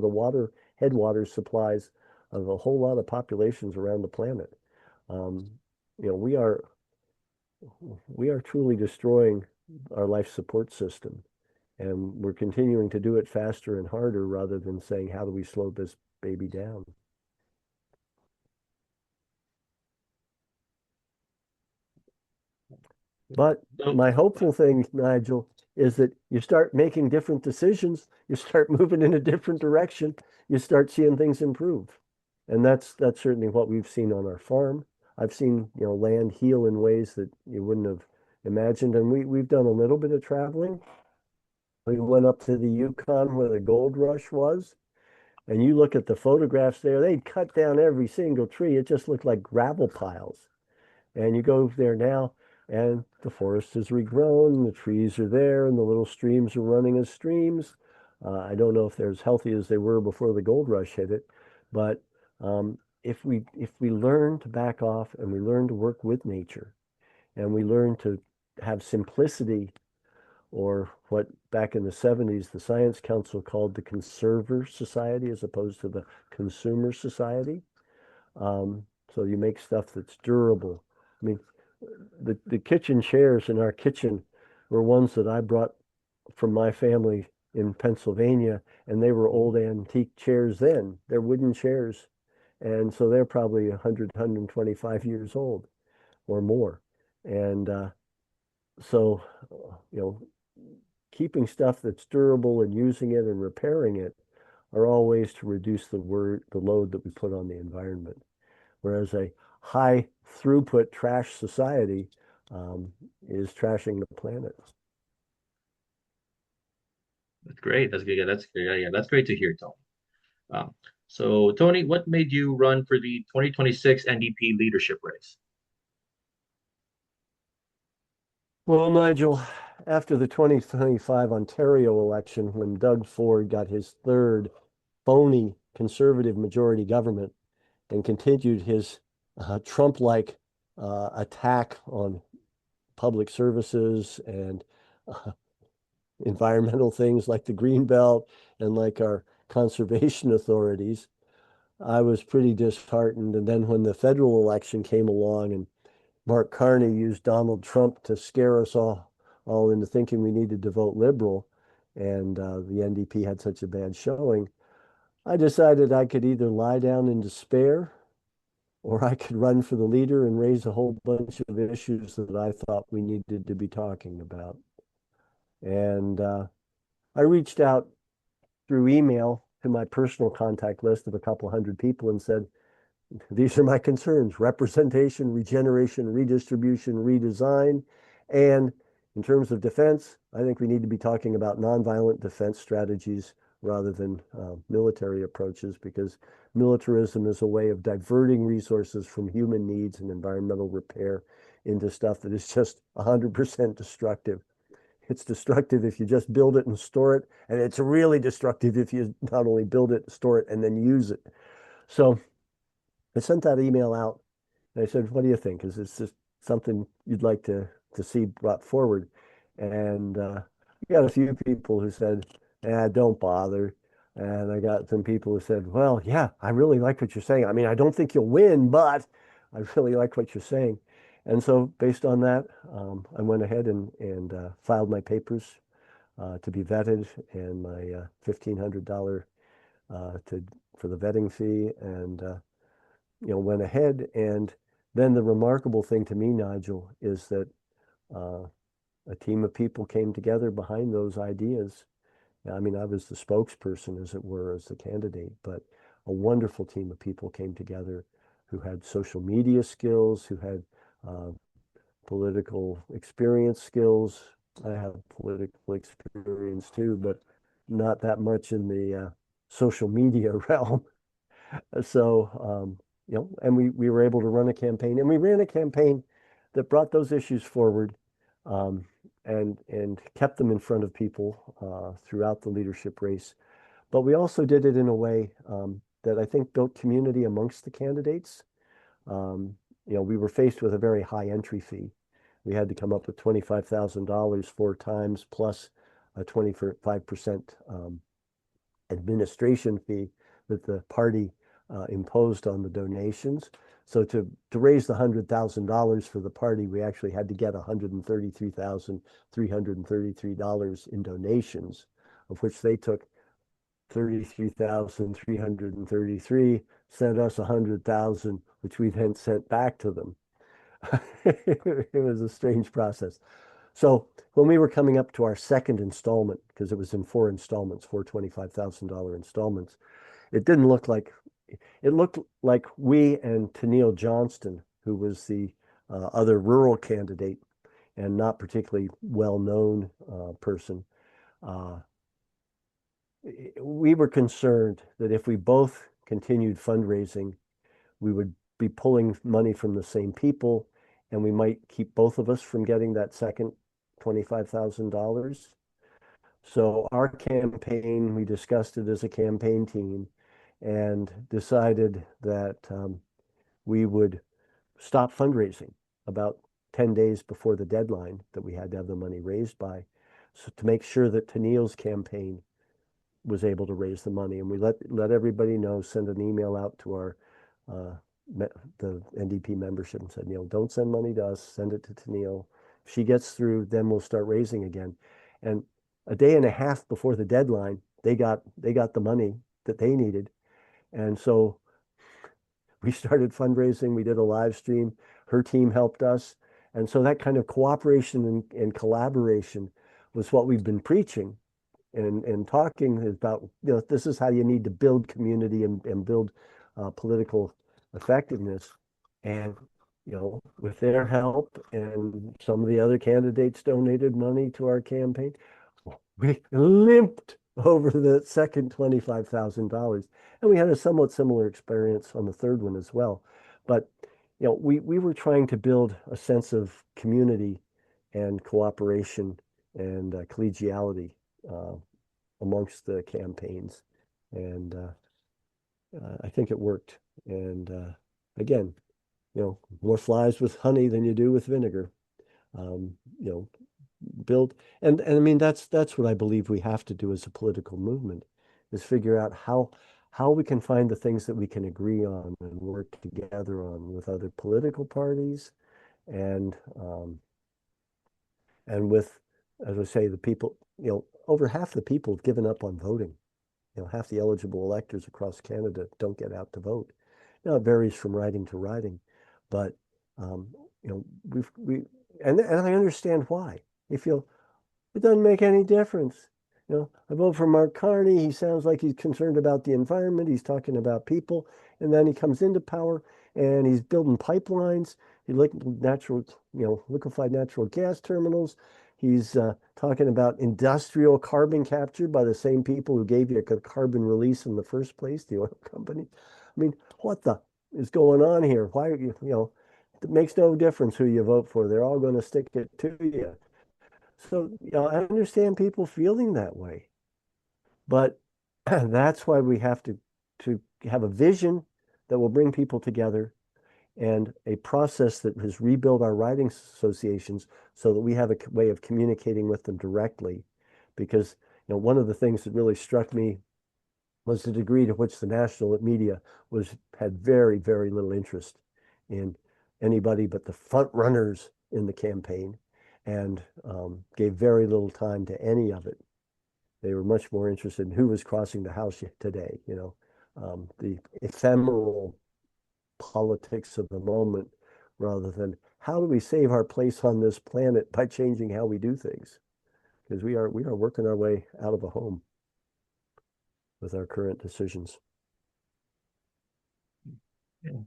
water headwaters supplies of a whole lot of populations around the planet. Um, you know, we are truly destroying our life support system, and we're continuing to do it faster and harder rather than saying, how do we slow this baby down? But So, my hopeful thing, Nigel, is that you start making different decisions, you start moving in a different direction, you start seeing things improve. And that's certainly what we've seen on our farm. I've seen, land heal in ways that you wouldn't have imagined. And we've done a little bit of traveling. We went up to the Yukon where the gold rush was, and you look at the photographs there, they'd cut down every single tree. It just looked like gravel piles. And you go there now, and the forest is regrown, the trees are there, and the little streams are running as streams. I don't know if they're as healthy as they were before the gold rush hit it, but if we learn to back off and we learn to work with nature and we learn to have simplicity, or what back in the 70s the Science Council called the conserver society as opposed to the consumer society. So you make stuff that's durable. I mean, the kitchen chairs in our kitchen were ones that I brought from my family in Pennsylvania, and they were old antique chairs then. They're wooden chairs. And so they're probably 100, 125 years old or more. And so, you know, keeping stuff that's durable and using it and repairing it are all ways to reduce the load that we put on the environment. Whereas a high throughput trash society um, is trashing the planet. That's great. That's good. Yeah, that's good. Yeah, that's great to hear, Tony. Um, so, Tony, what made you run for the 2026 NDP leadership race? Well, Nigel, after the 2025 Ontario election, when Doug Ford got his third phony conservative majority government and continued his Trump-like attack on public services and uh, environmental things like the green belt and like our conservation authorities, I was pretty disheartened. And then when the federal election came along and Mark Carney used Donald Trump to scare us all into thinking we needed to vote liberal, and the NDP had such a bad showing, I decided I could either lie down in despair or I could run for the leader and raise a whole bunch of issues that I thought we needed to be talking about. And I reached out through email to my personal contact list of a couple hundred people and said, these are my concerns: representation, regeneration, redistribution, redesign. And in terms of defense, I think we need to be talking about nonviolent defense strategies rather than military approaches, because militarism is a way of diverting resources from human needs and environmental repair into stuff that is just 100% destructive. It's destructive if you just build it and store it, and it's really destructive if you not only build it, store it, and then use it. So I sent that email out and I said, "What do you think? Is this just something you'd like to see brought forward?" And we got a few people who said, don't bother." And I got some people who said, "Well, yeah, I really like what you're saying. I mean, I don't think you'll win, but I really like what you're saying." And so based on that, I went ahead and filed my papers to be vetted, and my $1,500 to for the vetting fee, and went ahead. And then the remarkable thing to me, Nigel, is that uh, a team of people came together behind those ideas. I mean, I was the spokesperson, as it were, as the candidate, but a wonderful team of people came together who had social media skills, who had uh, political experience skills. I have political experience too, but not that much in the social media realm. So, and we were able to run a campaign, and we ran a campaign that brought those issues forward, um, and kept them in front of people throughout the leadership race. But we also did it in a way that I think built community amongst the candidates. Um, we were faced with a very high entry fee. We had to come up with $25,000 four times plus a 25% administration fee that the party imposed on the donations. So to raise the $100,000 for the party, we actually had to get $133,333 in donations, of which they took 33,333, sent us 100,000, which we then sent back to them. It was a strange process. So when we were coming up to our second installment, because it was in four installments, four $25,000 installments, it didn't look like it looked like we and Tennille Johnston, who was the other rural candidate and not particularly well-known person, uh, we were concerned that if we both continued fundraising, we would be pulling money from the same people, and we might keep both of us from getting that second $25,000. So our campaign, we discussed it as a campaign team and decided that we would stop fundraising about 10 days before the deadline that we had to have the money raised by, so to make sure that Tennille's campaign was able to raise the money. And we let everybody know, send an email out to our uh, the NDP membership and said, don't send money to us, send it to Tennille. If she gets through, then we'll start raising again. And a day and a half before the deadline, they got the money that they needed. And so we started fundraising. We did a live stream. Her team helped us. And so that kind of cooperation and collaboration was what we've been preaching and talking about, this is how you need to build community and build political effectiveness. And, with their help and some of the other candidates donated money to our campaign, we limped over the second $25,000. And we had a somewhat similar experience on the third one as well. But, we were trying to build a sense of community and cooperation and collegiality uh, amongst the campaigns. And I think it worked. And again, more flies with honey than you do with vinegar. Um, you know, build and I mean that's what I believe we have to do as a political movement is figure out how we can find the things that we can agree on and work together on with other political parties and with, as I say, the people, over half the people have given up on voting. Half the eligible electors across Canada don't get out to vote. Now it varies from riding to riding, but um, we and I understand why. They feel it doesn't make any difference. I vote for Mark Carney. He sounds like he's concerned about the environment. He's talking about people, and then he comes into power and he's building pipelines. He like natural, liquefied natural gas terminals. He's talking about industrial carbon capture by the same people who gave you a carbon release in the first place, the oil company. I mean, what the is going on here? Why, it makes no difference who you vote for. They're all going to stick it to you. So, I understand people feeling that way, but that's why we have to have a vision that will bring people together and a process that has rebuilt our riding associations so that we have a way of communicating with them directly. Because, one of the things that really struck me was the degree to which the national media had very, very little interest in anybody but the front runners in the campaign and gave very little time to any of it. They were much more interested in who was crossing the house today, the ephemeral politics of the moment rather than how do we save our place on this planet by changing how we do things? Because we are working our way out of a home with our current decisions. Yeah.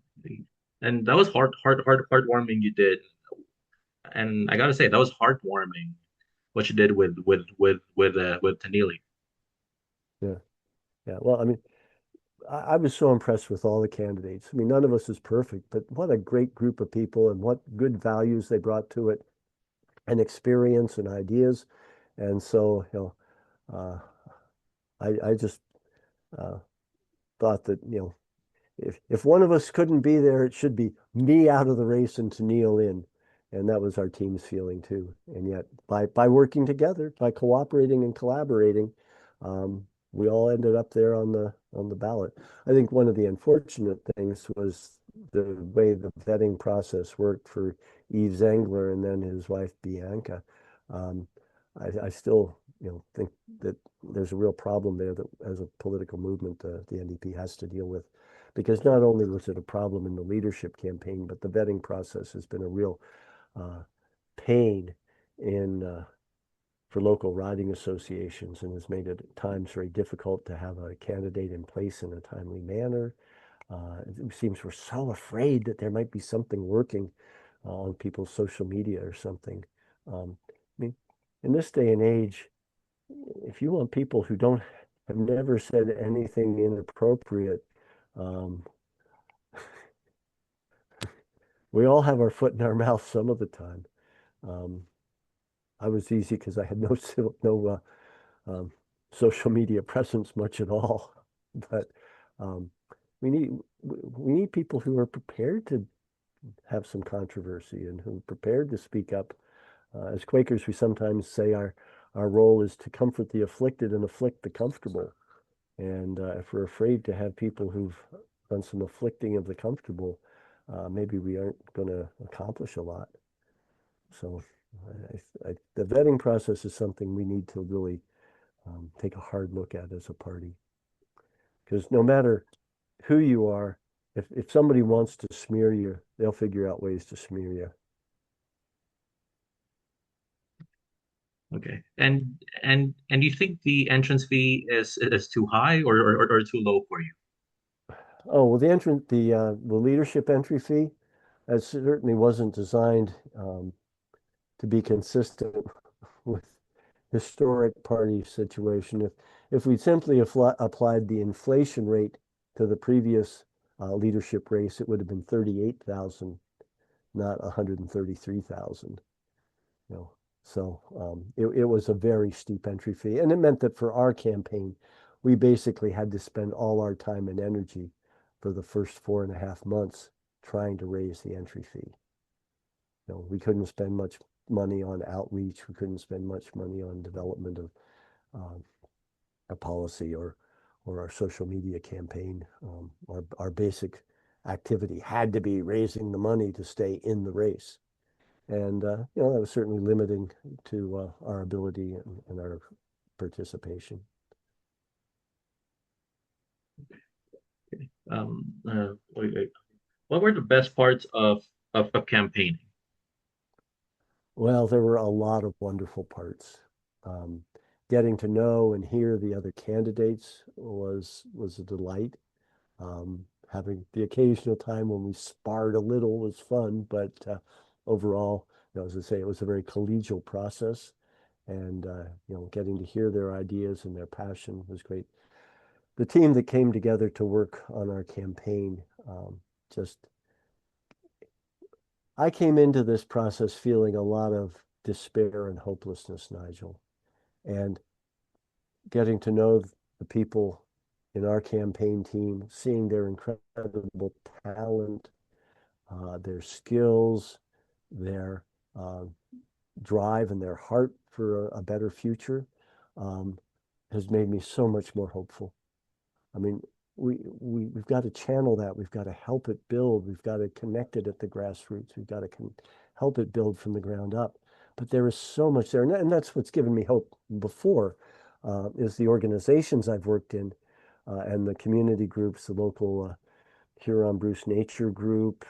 And that was heartwarming you did. And I gotta say, that was heartwarming what you did with Tanili. Yeah. Yeah. Well, I mean, I was so impressed with all the candidates. I mean, none of us is perfect, but what a great group of people and what good values they brought to it and experience and ideas. And so, uh, I just uh, thought that, if one of us couldn't be there, it should be me out of the race and to kneel in. And that was our team's feeling too. And yet, by working together, by cooperating and collaborating, we all ended up there on the ballot. I think one of the unfortunate things was the way the vetting process worked for Yves Zangler and then his wife Bianca. Um, I still, think that there's a real problem there that, as a political movement, the NDP has to deal with because not only was it a problem in the leadership campaign, but the vetting process has been a real uh, pain in for local riding associations and has made it at times very difficult to have a candidate in place in a timely manner. It seems we're so afraid that there might be something working on people's social media or something. I mean, in this day and age, if you want people who don't have never said anything inappropriate, um, we all have our foot in our mouth some of the time. Um, I was easy because I had no um, social media presence much at all. But um, we need we need people who are prepared to have some controversy and who are prepared to speak up. As Quakers, we sometimes say our role is to comfort the afflicted and afflict the comfortable. And if we're afraid to have people who've done some afflicting of the comfortable, maybe we aren't going to accomplish a lot. So the vetting process is something we need to really take a hard look at as a party. Because no matter who you are, if somebody wants to smear you, they'll figure out ways to smear you. Okay. And you think the entrance fee is too high or too low for you? Oh, well, the leadership entry fee, that certainly wasn't designed to be consistent with historic party situation. If we simply applied the inflation rate to the previous leadership race, it would have been 38,000, not 133,000. You know, so it was a very steep entry fee, and it meant that for our campaign, we basically had to spend all our time and energy for the first 4.5 months trying to raise the entry fee. We couldn't spend much money on outreach. We couldn't spend much money on development of um, our policy or our social media campaign. Our basic activity had to be raising the money to stay in the race. And that was certainly limiting to our ability and our participation. What were the best parts of campaigning? Well, there were a lot of wonderful parts. Um, Getting to know and hear the other candidates was a delight. Having the occasional time when we sparred a little was fun, but overall, as I say, it was a very collegial process, and getting to hear their ideas and their passion was great. The team that came together to work on our campaign, just I came into this process feeling a lot of despair and hopelessness, Nigel, and getting to know the people in our campaign team, seeing their incredible talent, their skills, their uh, drive, and their heart for a better future um, has made me so much more hopeful. I mean, we've got to channel that. We've got to help it build. We've got to connect it at the grassroots. We've got to help it build from the ground up. But there is so much there, and that's what's given me hope before, is the organizations I've worked in, and the community groups, the local Huron Bruce Nature Group.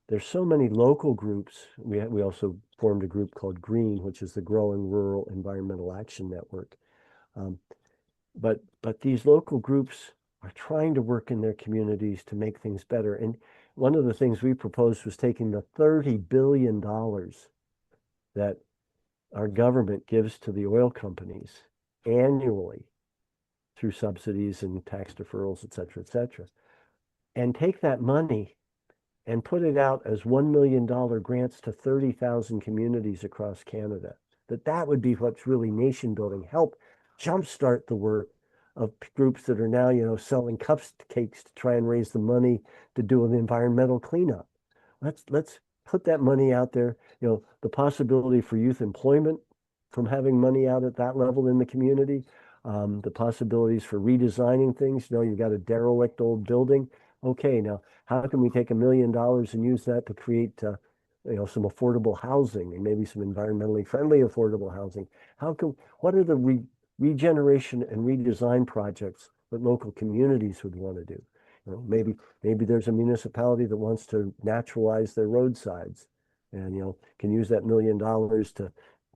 There's so many local groups. We also formed a group called Green, which is the Growing Rural Environmental Action Network. Um, but these local groups are trying to work in their communities to make things better. And one of the things we proposed was taking the $30 billion that our government gives to the oil companies annually through subsidies and tax deferrals, et cetera, and take that money and put it out as $1 million grants to 30,000 communities across Canada. That would be what's really nation building, help jumpstart the work of groups that are now, selling cupcakes to try and raise the money to do an environmental cleanup. Let's put that money out there. The possibility for youth employment from having money out at that level in the community, the possibilities for redesigning things. You've got a derelict old building. Okay, now how can we take $1 million and use that to create some affordable housing and maybe some environmentally friendly affordable housing? What are the regeneration and redesign projects that local communities would want to do? Maybe there's a municipality that wants to naturalize their roadsides and can use that $1 million to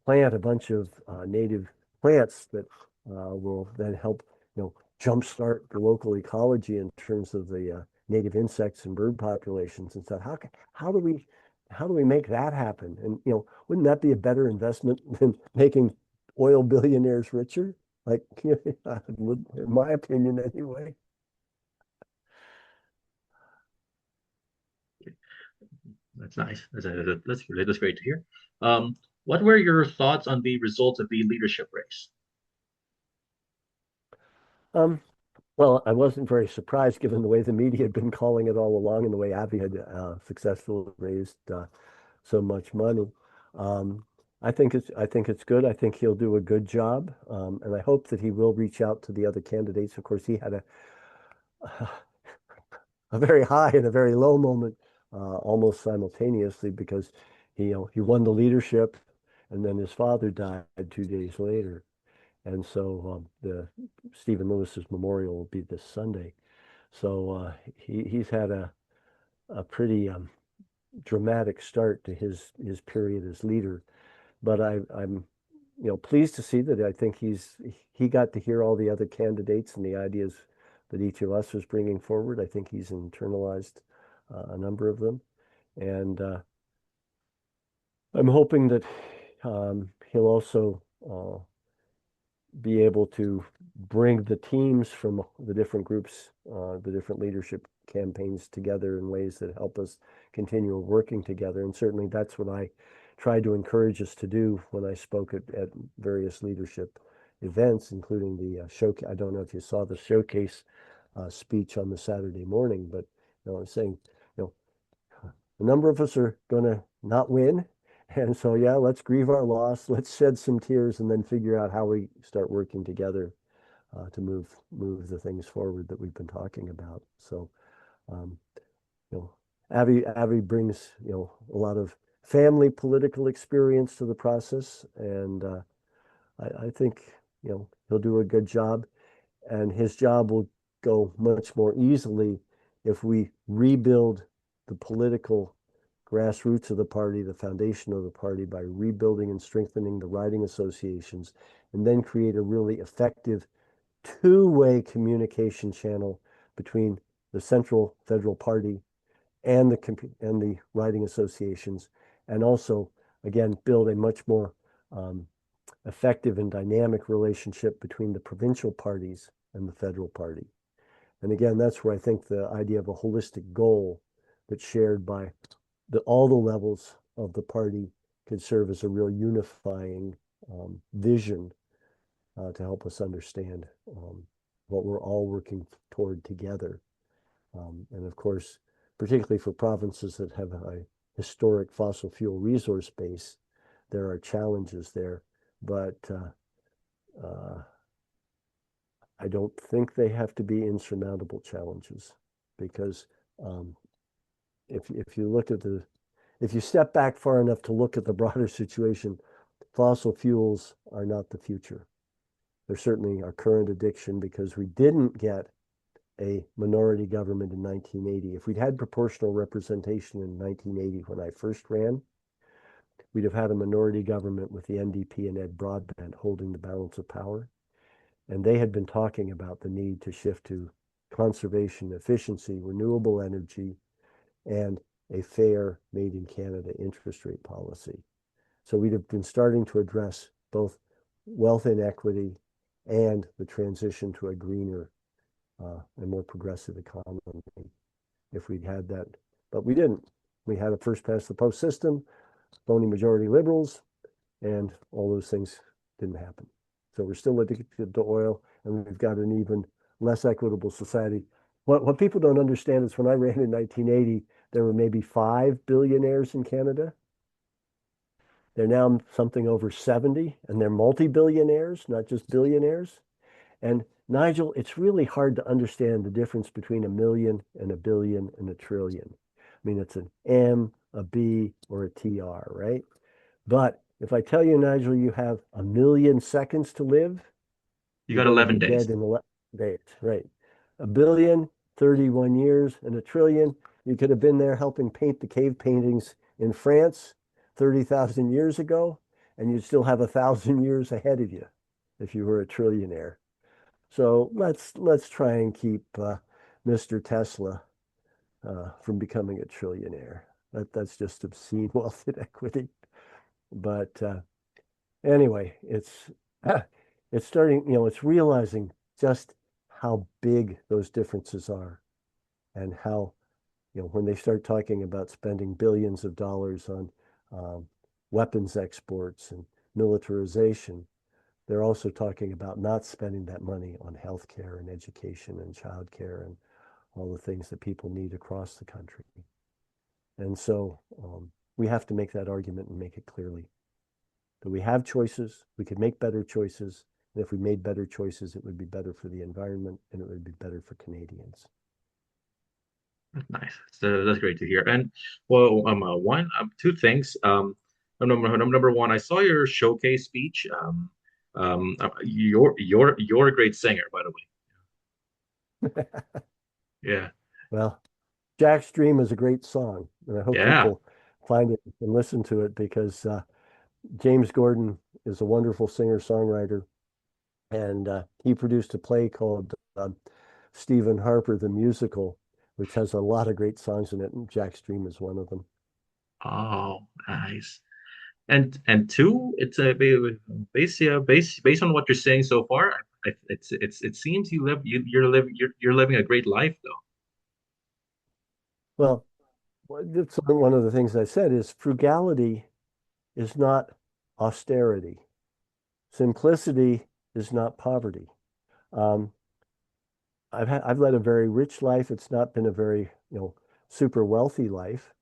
plant a bunch of native plants that will then help jumpstart the local ecology in terms of the native insects and bird populations and stuff. How do we make that happen? And wouldn't that be a better investment than making oil billionaires richer. Like, in my opinion, anyway. That's nice. That's great to hear. What were your thoughts on the results of the leadership race? Um, well, I wasn't very surprised given the way the media had been calling it all along and the way Avi had successfully raised so much money. Um, I think it's good. I think he'll do a good job, and I hope that he will reach out to the other candidates. Of course, he had a very high and a very low moment almost simultaneously because he won the leadership, and then his father died 2 days later, and so the Stephen Lewis's memorial will be this Sunday. So he's had a pretty dramatic start to his period as leader. But I'm pleased to see that I think he got to hear all the other candidates and the ideas that each of us was bringing forward. I think he's internalized a number of them, and I'm hoping that he'll also be able to bring the teams from the different groups, the different leadership campaigns together in ways that help us continue working together. And certainly that's what I tried to encourage us to do when I spoke at various leadership events, including the show. I don't know if you saw the showcase speech on the Saturday morning, but I'm saying, you know, a number of us are going to not win. And so, yeah, let's grieve our loss. Let's shed some tears and then figure out how we start working together to move the things forward that we've been talking about. So, um, you know, Avi brings a lot of family political experience to the process, and I think he'll do a good job, and his job will go much more easily if we rebuild the political grassroots of the party, the foundation of the party, by rebuilding and strengthening the riding associations, and then create a really effective two-way communication channel between the central federal party and the riding associations, and also again build a much more um, effective and dynamic relationship between the provincial parties and the federal party. And again, that's where I think the idea of a holistic goal that's shared by all the levels of the party could serve as a real unifying vision to help us understand what we're all working toward together. And of course, particularly for provinces that have a historic fossil fuel resource base, there are challenges there, but I don't think they have to be insurmountable challenges because um, if you look at if you step back far enough to look at the broader situation, fossil fuels are not the future. They're certainly our current addiction because we didn't get a minority government in 1980. If we'd had proportional representation in 1980 when I first ran, we'd have had a minority government with the NDP and Ed Broadbent holding the balance of power. And they had been talking about the need to shift to conservation, efficiency, renewable energy, and a fair made in Canada interest rate policy. So we'd have been starting to address both wealth inequity and the transition to a greener and more progressive economy if we'd had that. But we didn't. We had a first past the post system, phony majority liberals, and all those things didn't happen. So we're still addicted to oil, and we've got an even less equitable society. What people don't understand is when I ran in 1980, there were maybe 5 billionaires in Canada. They're now something over 70, and they're multi-billionaires, not just billionaires. And Nigel, it's really hard to understand the difference between a million and a billion and a trillion. I mean, it's an M, a B, or a TR, right? But if I tell you, Nigel, you have 1,000,000 seconds to live, You you're got going to 11 be days. dead in 11 days, right? A billion, 31 years, and a trillion, you could have been there helping paint the cave paintings in France 30,000 years ago, and you'd still have 1,000 years ahead of you if you were a trillionaire. So let's try and keep Mr. Tesla from becoming a trillionaire. That's just obscene wealth inequity. But anyway, It's starting, it's realizing just how big those differences are and how, when they start talking about spending billions of dollars on um, weapons exports and militarization, they're also talking about not spending that money on healthcare and education and childcare and all the things that people need across the country. And so we have to make that argument and make it clearly that we have choices, we could make better choices. And if we made better choices, it would be better for the environment and it would be better for Canadians. Nice. So that's great to hear. And well, two things. Number one, I saw your showcase speech. You're a great singer, by the way. Yeah, Well, Jack's Dream is a great song, and I hope yeah. people find it and listen to it because James Gordon is a wonderful singer-songwriter, and he produced a play called Stephen Harper the Musical, which has a lot of great songs in it, and Jack's Dream is one of them. Oh, nice. And two, it's a based on what you're saying so far. It seems you're living a great life though. Well, it's one of the things I said is frugality is not austerity. Simplicity is not poverty. Um, I've led a very rich life. It's not been a very, super wealthy life,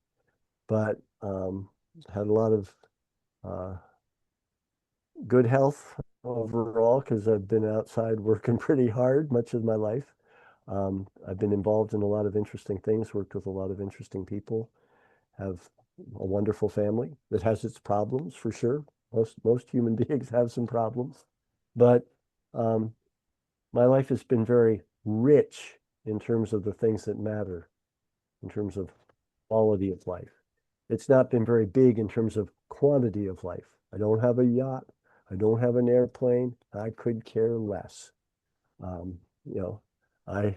but had a lot of uh, good health overall because I've been outside working pretty hard much of my life. I've been involved in a lot of interesting things, worked with a lot of interesting people, have a wonderful family that has its problems for sure. Most human beings have some problems, but um, my life has been very rich in terms of the things that matter, in terms of quality of life. It's not been very big in terms of quantity of life. I don't have a yacht. I don't have an airplane. I could care less. Um, you know, I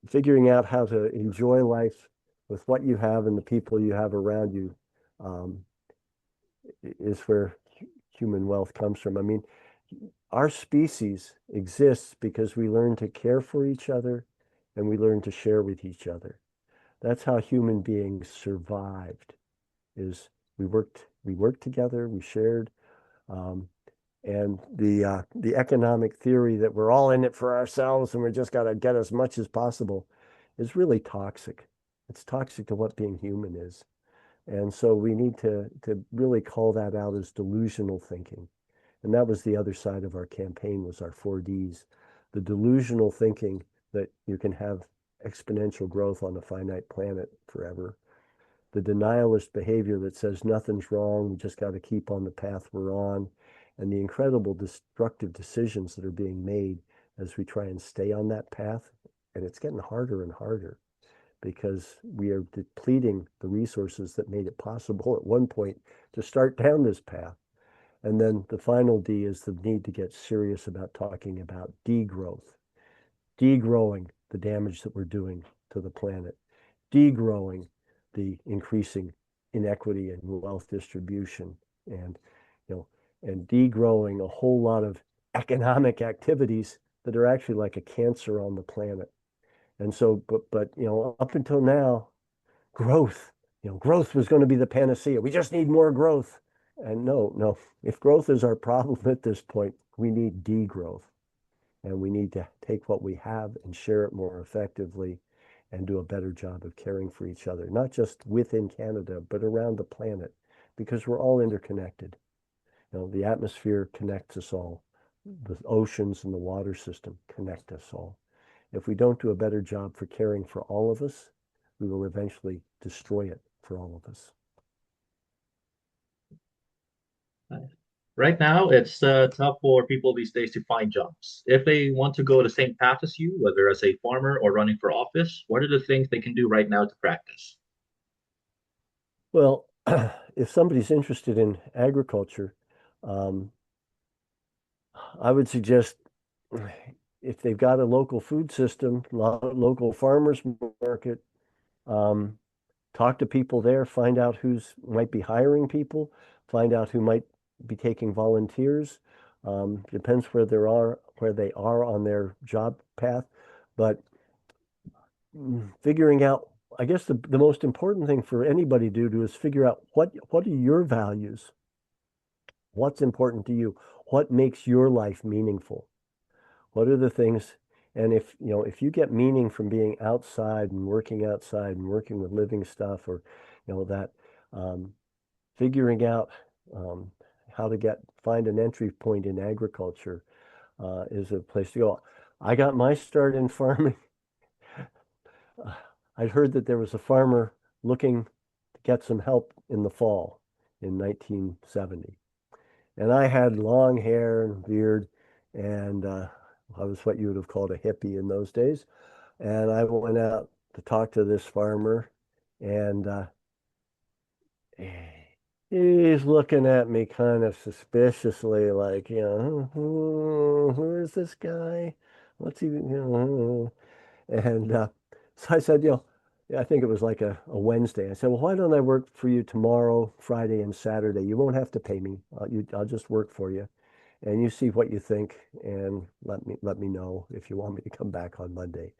figuring out how to enjoy life with what you have and the people you have around you um, is where human wealth comes from. I mean, our species exists because we learn to care for each other and we learn to share with each other. That's how human beings survived, is we worked together, we shared, um, and the economic theory that we're all in it for ourselves and we just got to get as much as possible is really toxic. It's toxic to what being human is. And so we need to really call that out as delusional thinking. And that was the other side of our campaign was our 4Ds, the delusional thinking that you can have exponential growth on a finite planet forever, the denialist behavior that says nothing's wrong, we just got to keep on the path we're on, and the incredible destructive decisions that are being made as we try and stay on that path. And it's getting harder and harder because we are depleting the resources that made it possible at one point to start down this path. And then the final D is the need to get serious about talking about degrowth, degrowing the damage that we're doing to the planet, degrowing the increasing inequity and wealth distribution, and you know, and degrowing a whole lot of economic activities that are actually like a cancer on the planet. And so, but up until now, growth, growth was going to be the panacea. We just need more growth. And no, no, if growth is our problem at this point, we need degrowth. And we need to take what we have and share it more effectively and do a better job of caring for each other, not just within Canada, but around the planet, because we're all interconnected. The atmosphere connects us all. The oceans and the water system connect us all. If we don't do a better job for caring for all of us, we will eventually destroy it for all of us. Right now, it's tough for people these days to find jobs. If they want to go the same path as you, whether as a farmer or running for office, what are the things they can do right now to practice? Well, if somebody's interested in agriculture, um, I would suggest if they've got a local food system, local farmers market, um, talk to people there, find out who's might be hiring people, find out who might be taking volunteers. Depends where they are on their job path, but figuring out, I guess the most important thing for anybody to do is figure out what are your values? What's important to you? What makes your life meaningful? What are the things? And if you get meaning from being outside and working with living stuff, or, that, um, figuring out um, how to find an entry point in agriculture is a place to go. I got my start in farming. Uh, I'd heard that there was a farmer looking to get some help in the fall in 1970. And I had long hair and beard, and I was what you would have called a hippie in those days. And I went out to talk to this farmer, and he's looking at me kind of suspiciously, like, who is this guy? What's he? And so I said, I think it was like a Wednesday. I said, well, why don't I work for you tomorrow, Friday, and Saturday? You won't have to pay me. I'll just work for you, and you see what you think, and let me know if you want me to come back on Monday.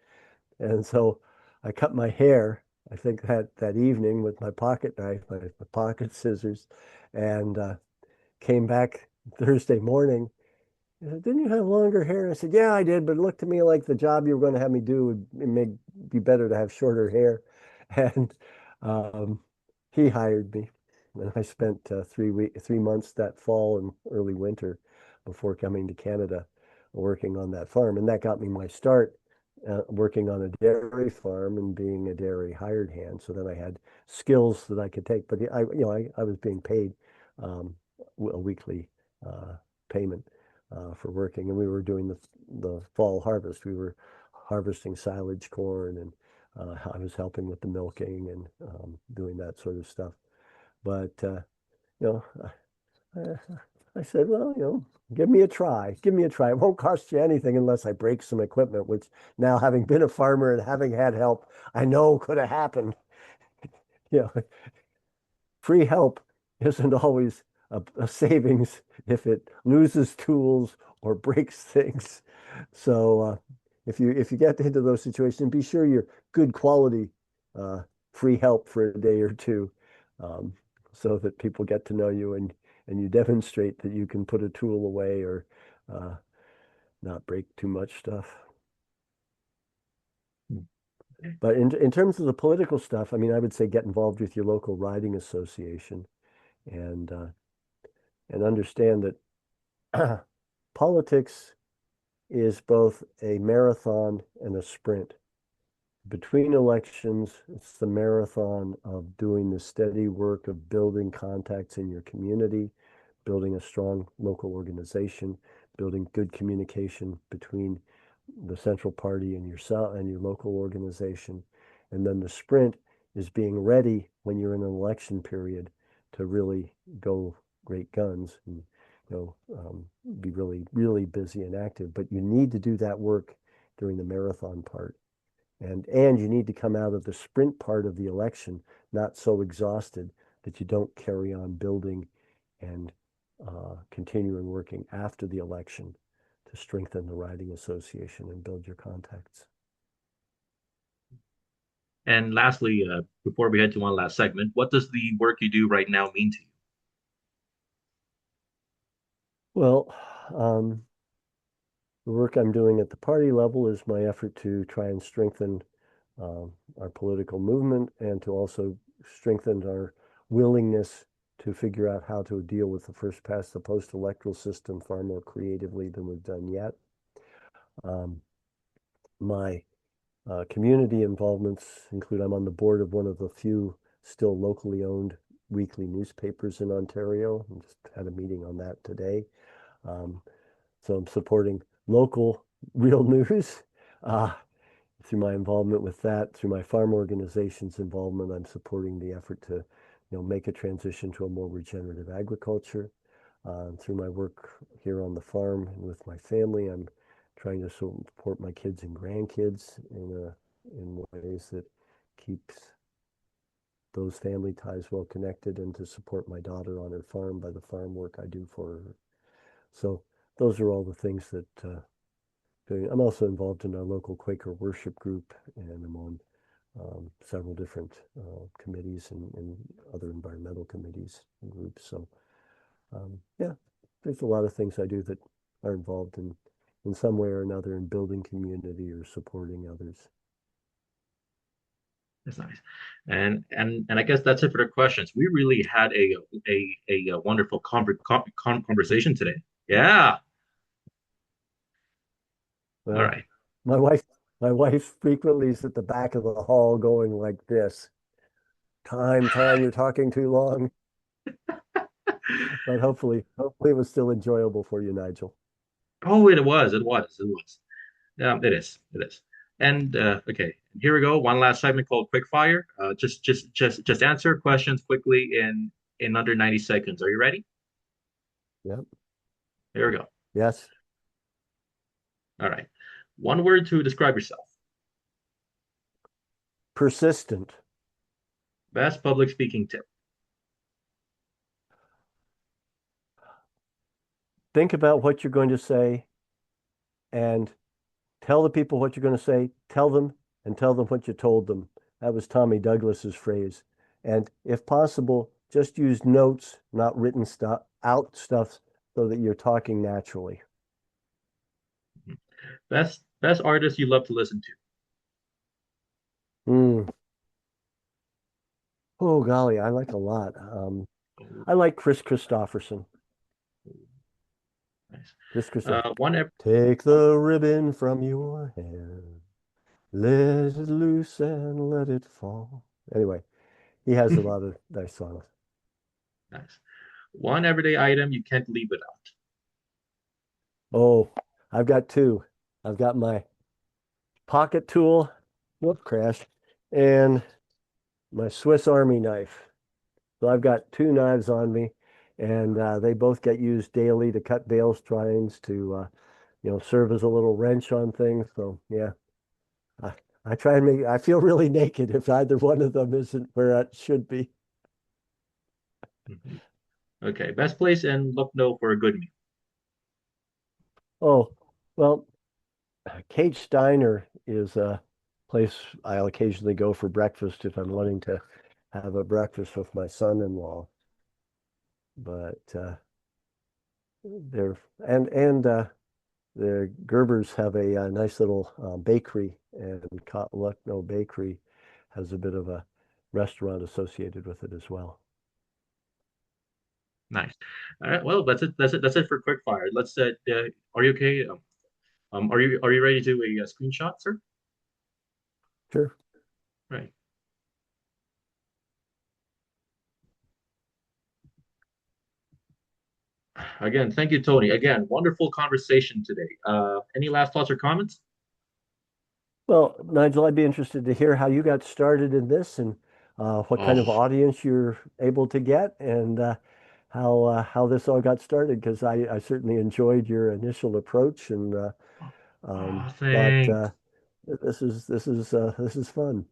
And so I cut my hair, I think that evening with my pocket knife, my pocket scissors, and came back Thursday morning. He said, didn't you have longer hair? I said, yeah, I did, but it looked to me like the job you were going to have me do would it may be better to have shorter hair. And um, he hired me. And I spent 3 months that fall and early winter before coming to Canada working on that farm. And that got me my start working on a dairy farm and being a dairy hired hand. So then I had skills that I could take. But I was being paid um, a weekly uh, payment for working, and we were doing the fall harvest. We were harvesting silage corn, and I was helping with the milking and doing that sort of stuff. But you know, I said, well, give me a try. Give me a try. It won't cost you anything unless I break some equipment, which now, having been a farmer and having had help, I know could have happened. You know, free help isn't always a savings if it loses tools or breaks things. So if you get into those situations, be sure you're good quality uh, free help for a day or two, um, so that people get to know you, and you demonstrate that you can put a tool away or uh, not break too much stuff. Okay. But in terms of the political stuff, I mean, I would say get involved with your local riding association, and understand that politics is both a marathon and a sprint. Between elections, it's the marathon of doing the steady work of building contacts in your community, building a strong local organization, building good communication between the central party and yourself and your local organization. And then the sprint is being ready when you're in an election period to really go great guns and be really, really busy and active. But you need to do that work during the marathon part. And you need to come out of the sprint part of the election not so exhausted that you don't carry on building and continuing working after the election to strengthen the riding association and build your contacts. And lastly, before we head to one last segment, what does the work you do right now mean to you? Well, the work I'm doing at the party level is my effort to try and strengthen our political movement and to also strengthen our willingness to figure out how to deal with the first past the post electoral system far more creatively than we've done yet. Um, my community involvements include I'm on the board of one of the few still locally owned weekly newspapers in Ontario. I just had a meeting on that today. Um, so I'm supporting local real news. Uh, Through my involvement with that, through my farm organization's involvement, I'm supporting the effort to, make a transition to a more regenerative agriculture. Through my work here on the farm and with my family, I'm trying to support my kids and grandkids in ways that keeps those family ties well connected and to support my daughter on her farm by the farm work I do for her. So those are all the things that I'm also involved in our local Quaker worship group, and I'm on several different committees and other environmental committees and groups. So yeah, there's a lot of things I do that are involved in some way or another in building community or supporting others. That's nice. And I guess that's it for the questions. We really had a wonderful conversation today. Yeah. All Well, right. my wife, my wife frequently is at the back of the hall going like this, time, you're talking too long. But hopefully it was still enjoyable for you, Nigel. Oh, it was. It is. It is. And okay, here we go. One last segment called Quick Fire. Just answer questions quickly in under 90 seconds. Are you ready? Yep. Here we go. Yes. All right. One word to describe yourself. Persistent. Best public speaking tip. Think about what you're going to say and tell the people what you're going to say, tell them, and tell them what you told them. That was Tommy Douglas's phrase. And if possible, just use notes, not written stuff so that you're talking naturally. Best artist you love to listen Mm. Oh, golly, I like a lot. to. I like Chris Christopherson. Nice. Chris Christopher. One ev Take one the ribbon from your hair, let it loose and let it fall. Anyway, he has a lot of nice songs. nice. One everyday item you can't leave without. Oh, I've got two. I've got my pocket tool, whoop, crash, and my Swiss Army knife. So I've got two knives on me, and they both get used daily to cut bale tines to, serve as a little wrench on things. So yeah, I, I try and I feel really naked if either one of them isn't where it should be. Mhm. Okay, best place in Lucknow for a good meal. Oh, well, Kate Steiner is a place I'll occasionally go for breakfast if I'm wanting to have a breakfast with my son-in-law. But they're and the Gerbers have a nice little bakery, and Lucknow Bakery has a bit of a restaurant associated with it as well. Nice. All right, well, that's it. That's it. That's it for quick fire. Are you okay? Are you ready to do a screenshot, sir? Sure. Right. Again, thank you, Tony. Again, wonderful conversation today. Any last thoughts or comments? Well, Nigel, I'd be interested to hear how you got started in this and what kind of Oh, audience you're able to get and how this all got started because I certainly enjoyed your initial approach and thought thanks. this is fun.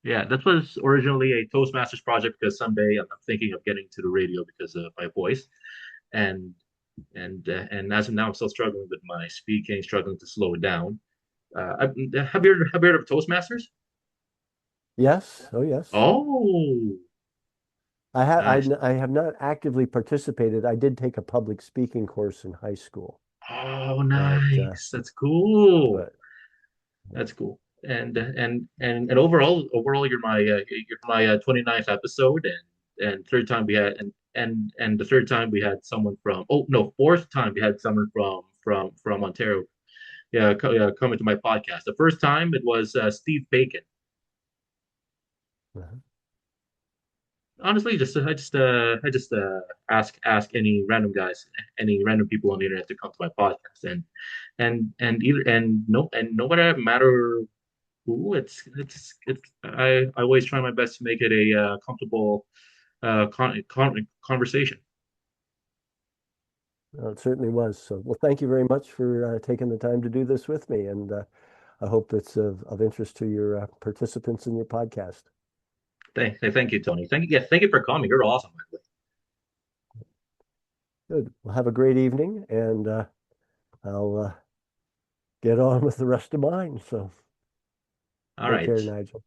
Yeah, this was originally a Toastmasters project because someday I'm thinking of getting to the radio because of my voice, and and as of now I'm still struggling with my speaking, struggling to slow it down. Have you heard of Toastmasters? Yes, oh yes. Oh, nice. I have not actively participated. I did take a public speaking course in high school, Oh, but nice. That's cool. but That's cool. And overall, you're my 29th episode, and third time we had and the third time we had someone from oh no fourth time we had someone from Ontario, yeah, coming to my podcast. The first time it was Steve Bacon. uh, Honestly, I just ask any random guys, any random people on the internet to come to my podcast, and either and no matter who it's I always try my best to make it a comfortable conversation. it certainly was. So, well, thank you very much for taking the time to do this with me, and I hope it's of interest to your participants in your podcast. Thank you, Tony. Thank you. Yeah, thank you for calling me. You're awesome. Good. Well, have a great evening, and I'll get on with the rest of mine. So All take right. care, Nigel.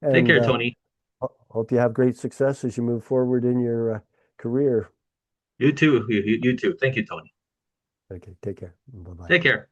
Take And care, Tony. hope you have great success as you move forward in your career. You too. You too. Thank you, Tony. Okay, take care. Bye bye. Take care.